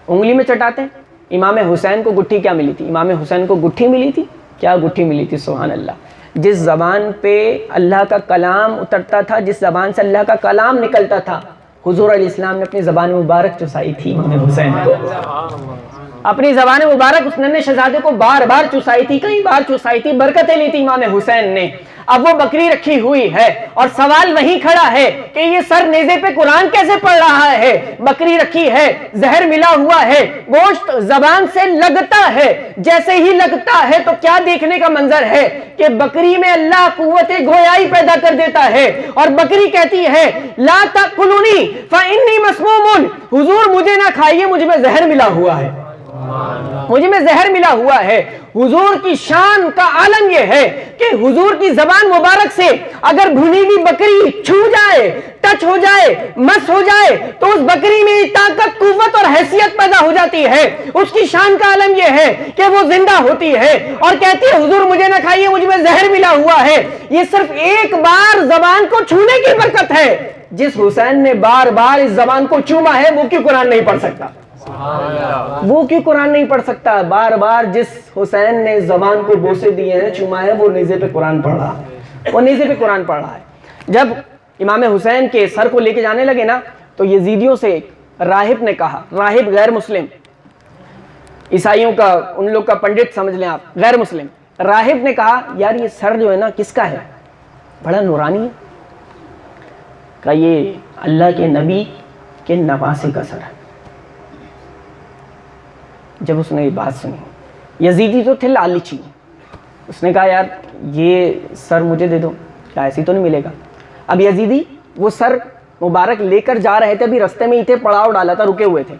انگلی میں چٹاتے ہیں۔ امام حسین کو گٹھی کیا ملی تھی؟ امام حسین کو گٹھی ملی تھی، کیا گٹھی ملی تھی؟ سبحان اللہ، جس زبان پہ اللہ کا کلام اترتا تھا، جس زبان سے اللہ کا کلام نکلتا تھا، حضور علیہ السلام نے اپنی زبان مبارک چسائی تھی امام حسین کو، اپنی زبان مبارک اس ننھے شہزادے کو بار بار چسائی تھی، کئی بار چسائی تھی، برکتیں لی تھی امام حسین نے۔ اب وہ بکری رکھی ہوئی ہے اور سوال وہیں کھڑا ہے کہ یہ سر نیزے پہ قرآن کیسے پڑھ رہا ہے؟ بکری رکھی ہے، زہر ملا ہوا ہے، گوشت زبان سے لگتا ہے، جیسے ہی لگتا ہے تو کیا دیکھنے کا منظر ہے کہ بکری میں اللہ قوت گویائی پیدا کر دیتا ہے، اور بکری کہتی ہے لا تاکلونی فانی مسموم، حضور مجھے نہ کھائیے، مجھ میں زہر ملا ہوا ہے، مجھے میں زہر ملا ہوا ہے۔ حضور کی شان کا عالم یہ ہے کہ حضور کی زبان مبارک سے اگر بھنی ہوئی بکری چھو جائے، ٹچ ہو جائے، مس ہو جائے تو اس بکری میں طاقت، قوت اور حیثیت پیدا ہو جاتی ہے۔ اس کی شان کا عالم یہ ہے کہ وہ زندہ ہوتی ہے اور کہتی ہے حضور مجھے نہ کھائیے، مجھ میں زہر ملا ہوا ہے۔ یہ صرف ایک بار زبان کو چھونے کی برکت ہے۔ جس حسین نے بار بار اس زبان کو چوما ہے وہ کیوں قرآن نہیں پڑھ سکتا؟ وہ کیوں قرآن نہیں پڑھ سکتا؟ بار بار جس حسین نے زبان کو بوسے دیے ہیں، چوما ہے، وہ نیزے پہ قرآن پڑھ رہا ہے، وہ نیزے پہ قرآن پڑھ رہا ہے۔ جب امام حسین کے سر کو لے کے جانے لگے نا تو یزیدیوں سے ایک راہب نے کہا، راہب غیر مسلم، عیسائیوں کا، ان لوگ کا پنڈت سمجھ لیں آپ، غیر مسلم، راہب نے کہا یار یہ سر جو ہے نا کس کا ہے؟ بڑا نورانی ہے۔ کہا یہ اللہ کے نبی کے نواسے کا سر ہے۔ جب اس نے یہ بات سنی، یزیدی تو تھے لالچی، اس نے کہا یار یہ سر مجھے دے دو، کیا ایسی تو نہیں ملے گا؟ اب یزیدی وہ سر مبارک لے کر جا رہے تھے، ابھی رستے میں ہی تھے، پڑاؤ ڈالا تھا، رکے ہوئے تھے،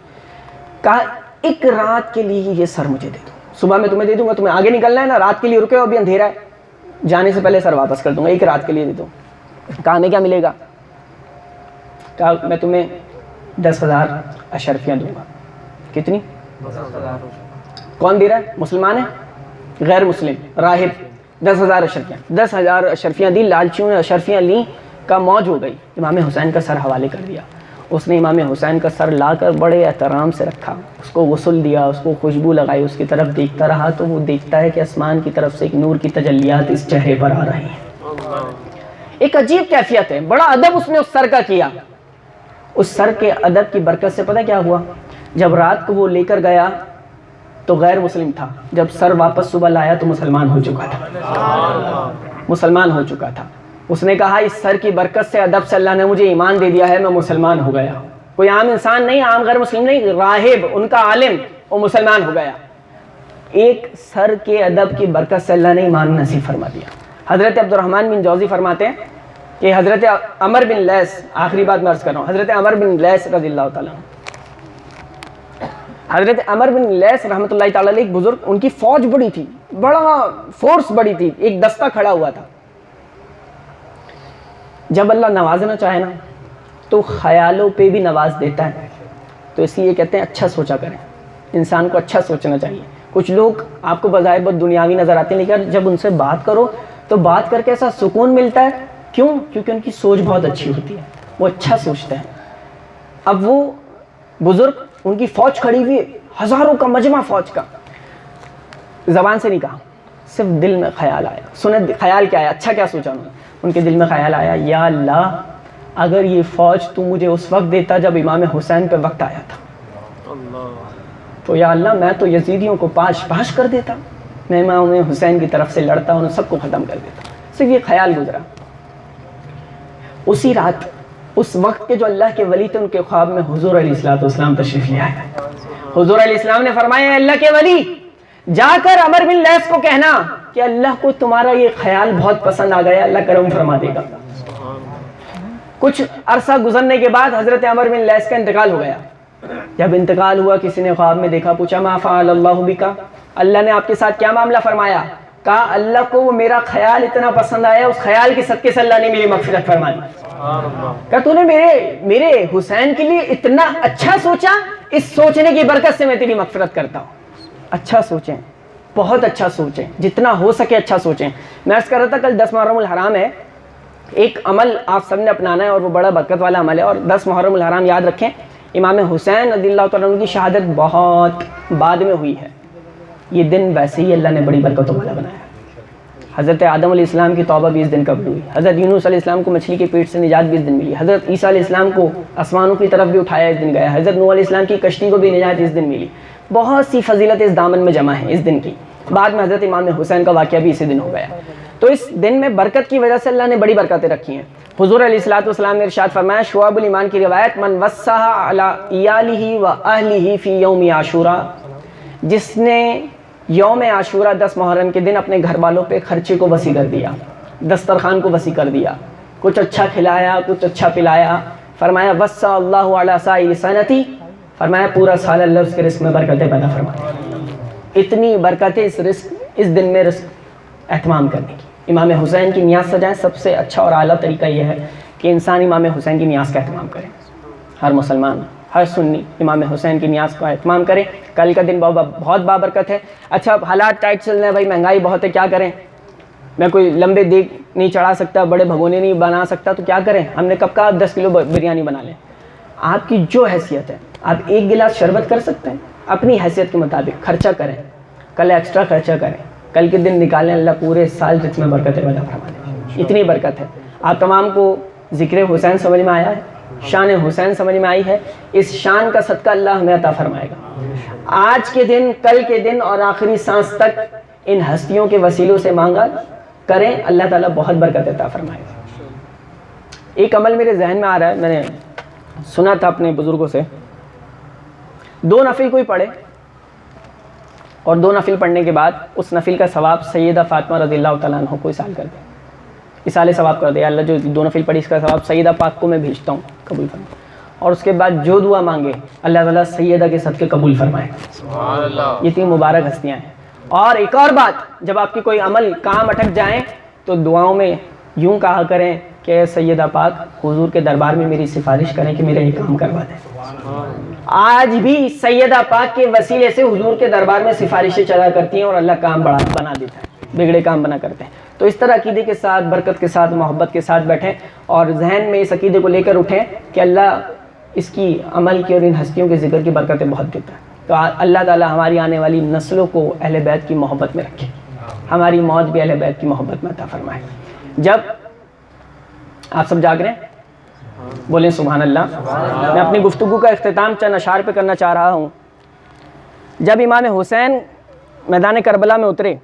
کہا ایک رات کے لیے یہ سر مجھے دے دو، صبح میں تمہیں دے دوں گا، تمہیں آگے نکلنا ہے نا، رات کے لیے رکے ہو، ابھی اندھیرا ہے، جانے سے پہلے سر واپس کر دوں گا، ایک رات کے لیے دے دو۔ کہا ہمیں کیا ملے گا؟ کہا میں تمہیں 10,000 اشرفیاں دوں گا۔ کتنی؟ کون دے رہا ہے؟ مسلمان ہے؟ غیر مسلم راہب، 10,000 اشرفیاں، 10,000 اشرفیاں دی، لالچیوں نے اشرفیاں لیں، کا موج ہو گئی، امام حسین کا سر حوالے کر دیا۔ اس نے امام حسین کا سر لا کر بڑے احترام سے رکھا، اس کو غسل دیا، اس کو خوشبو لگائی، اس کی طرف دیکھتا رہا تو وہ دیکھتا ہے کہ آسمان کی طرف سے ایک نور کی تجلیات اس چہرے پر آ رہی ہیں۔ ایک عجیب کیفیت ہے، بڑا ادب اس نے اس سر کا کیا۔ اس سر کے ادب کی برکت سے پتہ کیا ہوا؟ جب رات کو وہ لے کر گیا تو غیر مسلم تھا، جب سر واپس صبح لایا تو مسلمان ہو چکا تھا، مسلمان ہو چکا تھا۔ اس نے کہا اس سر کی برکت سے، ادب سے اللہ نے مجھے ایمان دے دیا ہے، میں مسلمان ہو گیا۔ کوئی عام انسان نہیں، عام غیر مسلم نہیں، راہب، ان کا عالم، وہ مسلمان ہو گیا۔ ایک سر کے ادب کی برکت سے اللہ نے ایمان نصیب فرما دیا۔ حضرت عبد الرحمن بن جوزی فرماتے ہیں کہ حضرت عمر بن لیث، آخری بات میں عرض کر رہا ہوں، حضرت عمر بن لیث رضی اللہ تعالیٰ عنہ، حضرت عمر بن لیث رحمۃ اللہ تعالیٰ علیہ، ایک بزرگ، ان کی فوج بڑی تھی، بڑا فورس بڑی تھی، ایک دستہ کھڑا ہوا تھا۔ جب اللہ نوازنا چاہے نا تو خیالوں پہ بھی نواز دیتا ہے، تو اس لیے کہتے ہیں اچھا سوچا کریں، انسان کو اچھا سوچنا چاہیے۔ کچھ لوگ آپ کو بظاہر بہت دنیاوی نظر آتے ہیں، لیکن جب ان سے بات کرو تو بات کر کے ایسا سکون ملتا ہے۔ کیوں؟ کیونکہ ان کی سوچ بہت اچھی ہوتی ہے، وہ اچھا سوچتے ہیں۔ اب وہ بزرگ، ان کی فوج کھڑی ہوئی، ہزاروں کا مجمع فوج کا، زبان سے نہیں کہا، صرف دل میں خیال آیا۔ سنیں خیال کیا آیا، اچھا کیا سوچا انہوں نے؟ ان کے دل میں خیال آیا یا اللہ اگر یہ فوج تو مجھے اس وقت دیتا جب امام حسین پہ وقت آیا تھا، تو یا اللہ میں تو یزیدیوں کو پاش پاش کر دیتا، میں امام حسین کی طرف سے لڑتا، انہیں سب کو ختم کر دیتا۔ صرف یہ خیال گزرا۔ اسی رات، اس وقت کے جو اللہ کے ولی تھے، ان کے خواب میں حضور علیہ الصلوۃ والسلام تشریف لے آئے۔ حضور علیہ السلام نے فرمایا اللہ کے ولی جا کر عمر بن لیث کو کہنا کہ اللہ کو تمہارا یہ خیال بہت پسند آ گیا، اللہ کرم فرما دے گا۔ کچھ عرصہ گزرنے کے بعد حضرت عمر بن لیث کا انتقال ہو گیا۔ جب انتقال ہوا کسی نے خواب میں دیکھا، پوچھا ما فعل اللہ بکا، اللہ نے آپ کے ساتھ کیا معاملہ فرمایا؟ کہا اللہ کو وہ میرا خیال اتنا پسند آیا، اس خیال کے صدقے سے اللہ نے میری مغفرت فرمائی۔ کہا تو نے میرے حسین کے لیے اتنا اچھا سوچا، اس سوچنے کی برکت سے میں تیری مغفرت کرتا ہوں۔ اچھا سوچیں، بہت اچھا سوچیں، جتنا ہو سکے اچھا سوچیں۔ میں عرض کر رہا تھا کل 10 محرم الحرام ہے، ایک عمل آپ سب نے اپنانا ہے اور وہ بڑا برکت والا عمل ہے، اور 10 محرم الحرام یاد رکھیں امام حسین رضی اللہ تعالیٰ عنہ کی شہادت بہت بعد میں ہوئی ہے، یہ دن ویسے ہی اللہ نے بڑی برکتوں والا بنایا۔ حضرت آدم علیہ السلام کی توبہ بھی اس دن قبول ہوئی، حضرت یونس علیہ السلام کو مچھلی کے پیٹ سے نجات بھی اس دن ملی، حضرت عیسیٰ علیہ السلام کو آسمانوں کی طرف بھی اٹھایا اس دن گیا، حضرت نوح علیہ السلام کی کشتی کو بھی نجات اس دن ملی۔ بہت سی فضیلت اس دامن میں جمع ہیں اس دن کی۔ بعد میں حضرت امام حسین کا واقعہ بھی اسی دن ہو گیا، تو اس دن میں برکت کی وجہ سے اللہ نے بڑی برکتیں رکھی ہیں۔ حضور علیہ الصلوۃ والسلام نے ارشاد فرمایا، شعب الایمان کی روایت، من وسع علی ایالہ و اہلہ فی یوم عاشوراء، جس نے یوم عاشوراء 10 محرم کے دن اپنے گھر والوں پہ خرچے کو وسیع کر دیا، دسترخوان کو وسیع کر دیا، کچھ اچھا کھلایا، کچھ اچھا پلایا، فرمایا وسع اللہ علی سائر سنتی، فرمایا پورا سال اللہ اس کے رزق میں برکتیں پیدا فرمائے۔ اتنی برکتیں اس دن میں رزق اہتمام کرنے کی۔ امام حسین کی نیاز سجائیں، سب سے اچھا اور اعلیٰ طریقہ یہ ہے کہ انسان امام حسین کی نیاز کا اہتمام کرے، ہر مسلمان، ہر سنی امام حسین کی نیاز کا اہتمام کرے۔ کل کا دن بہت بابرکت ہے۔ اچھا حالات ٹائٹ چل رہے ہیں بھائی، مہنگائی بہت ہے، کیا کریں؟ میں کوئی لمبے دیگ نہیں چڑھا سکتا، بڑے بھگونے نہیں بنا سکتا، تو کیا کریں؟ ہم نے کب کہا 10 کلو بریانی بنا لیں۔ آپ کی جو حیثیت ہے، آپ 1 گلاس شربت کر سکتے ہیں، اپنی حیثیت کے مطابق خرچہ کریں، کل ایکسٹرا خرچہ کریں، کل کے دن نکالیں، اللہ پورے سال جس میں برکتیں پیدا فرما دیں۔ اتنی برکت ہے۔ آپ تمام کو ذکر حسین سمجھ میں آیا ہے، شان حسین سمجھ میں آئی ہے، اس شان کا صدقہ اللہ ہمیں عطا فرمائے گا۔ آج کے دن، کل کے دن اور آخری سانس تک ان ہستیوں کے وسیلوں سے مانگا کریں، اللہ تعالیٰ بہت برکت عطا فرمائے گا۔ ایک عمل میرے ذہن میں آ رہا ہے، میں نے سنا تھا اپنے بزرگوں سے، 2 نفل کوئی پڑھے اور 2 نفل پڑھنے کے بعد اس نفل کا ثواب سیدہ فاطمہ رضی اللہ تعالیٰ عنہ کو اصال کر دے، اصال ثواب کر دے۔ اللہ جو 2 نفل پڑھی اس کا ثواب سیدہ پاک کو میں بھیجتا ہوں، قبول فرمائے، اور اس کے بعد جو دعا مانگے اللہ تعالیٰ سیدہ کے صدقے قبول فرمائے۔ سبحان اللہ۔ یہ 3 مبارک ہستیاں ہیں۔ اور ایک اور بات، جب آپ کی کوئی عمل کام اٹک جائیں تو دعاؤں میں یوں کہا کریں کہ سیدہ پاک حضور کے دربار میں میری سفارش کریں کہ میرا یہ کام کروا دیں۔ آج بھی سیدہ پاک کے وسیلے سے حضور کے دربار میں سفارشیں چلا کرتی ہیں اور اللہ کام بڑا بنا دیتا ہے، بگڑے کام بنا کرتے ہیں۔ تو اس طرح عقیدے کے ساتھ، برکت کے ساتھ، محبت کے ساتھ بیٹھیں اور ذہن میں اس عقیدے کو لے کر اٹھیں کہ اللہ اس کی عمل کی اور ان ہستیوں کے ذکر کی برکتیں بہت دیتا ہے۔ تو اللہ تعالیٰ ہماری آنے والی نسلوں کو اہل بیت کی محبت میں رکھے، ہماری موت بھی اہل بیت کی محبت میں عطا فرمائے۔ جب آپ سب جاگ رہے ہیں بولیں سبحان اللہ۔ میں اپنی گفتگو کا اختتام چند اشعار پہ کرنا چاہ رہا ہوں۔ جب امام حسین میدان کربلا میں اترے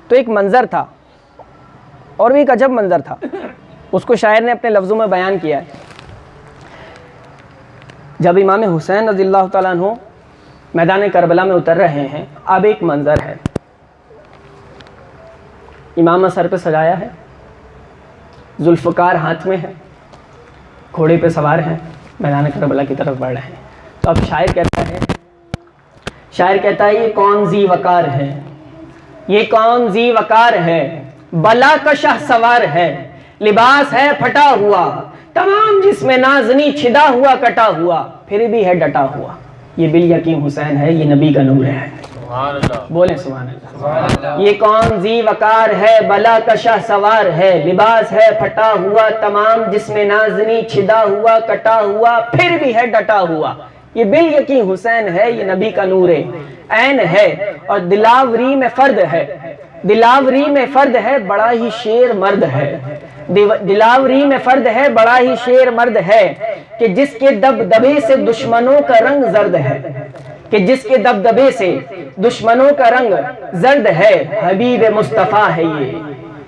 تو ایک منظر تھا، اور بھی ایک عجب منظر تھا، اس کو شاعر نے اپنے لفظوں میں بیان کیا ہے۔ جب امام حسین رضی اللہ تعالیٰ عنہ میدان کربلا میں اتر رہے ہیں، اب ایک منظر ہے، امامہ سر پہ سجایا ہے، ذوالفقار ہاتھ میں ہے، گھوڑے پہ سوار ہیں، میدان کربلا کی طرف بڑھ رہے ہیں۔ تو اب شاعر کہتا ہے یہ کون ذی وقار ہے، یہ کون ذی وقار ہے، بلا کا شاہ سوار ہے، لباس ہے پھٹا ہوا، تمام جسم نازنی چھدا ہوا کٹا ہوا، پھر بھی ہے ڈٹا ہوا، یہ بالیقین حسین ہے، یہ نبی کا نور ہے۔ بولیں سبحان اللہ۔ یہ کون ذی وقار ہے، بلا کا شاہ سوار ہے، لباس ہے پھٹا ہوا، تمام جسم نازنی چھدا ہوا کٹا ہوا، پھر بھی ہے ڈٹا ہوا، یہ بالیقین حسین ہے، یہ نبی کا نور عین ہے، اور دلاوری میں فرد ہے، دلاوری میں فرد ہے، بڑا ہی شیر مرد ہے، دلاوری میں فرد ہے، بڑا ہی شیر مرد ہے، کہ جس کے دبدبے سے دشمنوں کا رنگ زرد ہے، کہ جس کے دبدبے سے دشمنوں کا رنگ زرد ہے، حبیب مصطفیٰ ہے یہ،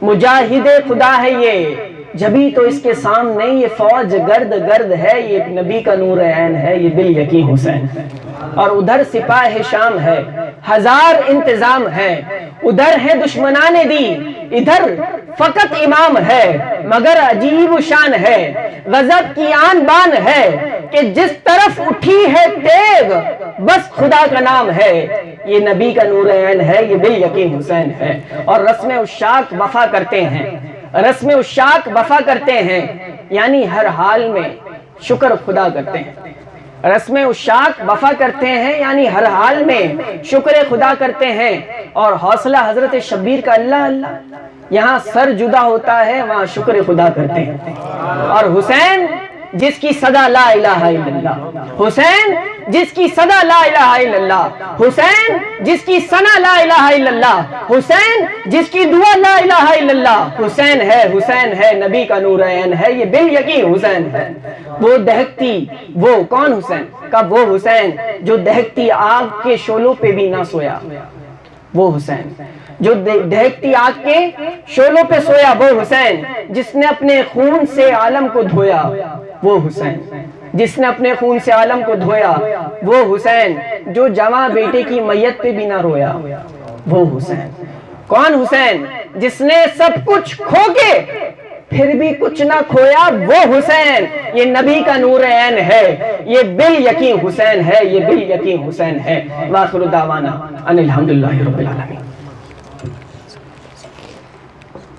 مجاہد خدا ہے یہ، جبھی تو اس کے سامنے یہ فوج گرد گرد ہے، یہ نبی کا نور عین ہے، یہ دل یقین حسین ہے۔ اور ادھر سپاہ شام ہے، ہزار انتظام ہے، ادھر ہے دشمنان دی، ادھر فقط امام ہے، مگر عجیب و شان ہے، غضب کی آن بان ہے کہ جس طرف اٹھی ہے تیغ بس خدا کا نام ہے، یہ نبی کا نور عین ہے، یہ دل یقین حسین ہے۔ اور رسم عشاق وفا کرتے ہیں، رسم عشاق وفا کرتے ہیں، یعنی ہر حال میں شکر خدا کرتے ہیں۔ رسم عشاق وفا کرتے ہیں یعنی ہر حال میں شکر خدا کرتے ہیں۔ اور حوصلہ حضرت شبیر کا اللہ اللہ، یہاں سر جدا ہوتا ہے وہاں شکر خدا کرتے ہیں۔ اور حسین جس کی صدا لا الہ الا اللہ، حسین جس کی صدا لا الہ الا اللہ، حسین جس کی ثنا لا الہ الا اللہ، حسین جس کی دعا لا الہ الا اللہ، حسین ہے، حسین ہے، نبی کا نور عین ہے، یہ بالیقین حسین ہے۔ وہ دہکتی، وہ کون حسین کا؟ وہ حسین جو دہکتی آگ کے شعلوں پہ بھی نہ سویا، وہ حسین جو دہکتی آگ کے شعلوں پہ سویا، وہ حسین جس نے اپنے خون سے عالم کو دھویا، وہ حسین جس نے اپنے خون سے عالم کو دھویا، وہ حسین جو جواں بیٹے کی میت پہ بھی نہ رویا، وہ حسین۔ کون حسین؟ جس نے سب کچھ کھو کے پھر بھی کچھ نہ کھویا، وہ حسین، یہ نبی کا نور عین ہے، یہ بالیقین حسین ہے، یہ بالیقین حسین ہے۔ وآخر دعوانا ان الحمدللہ رب العالمین۔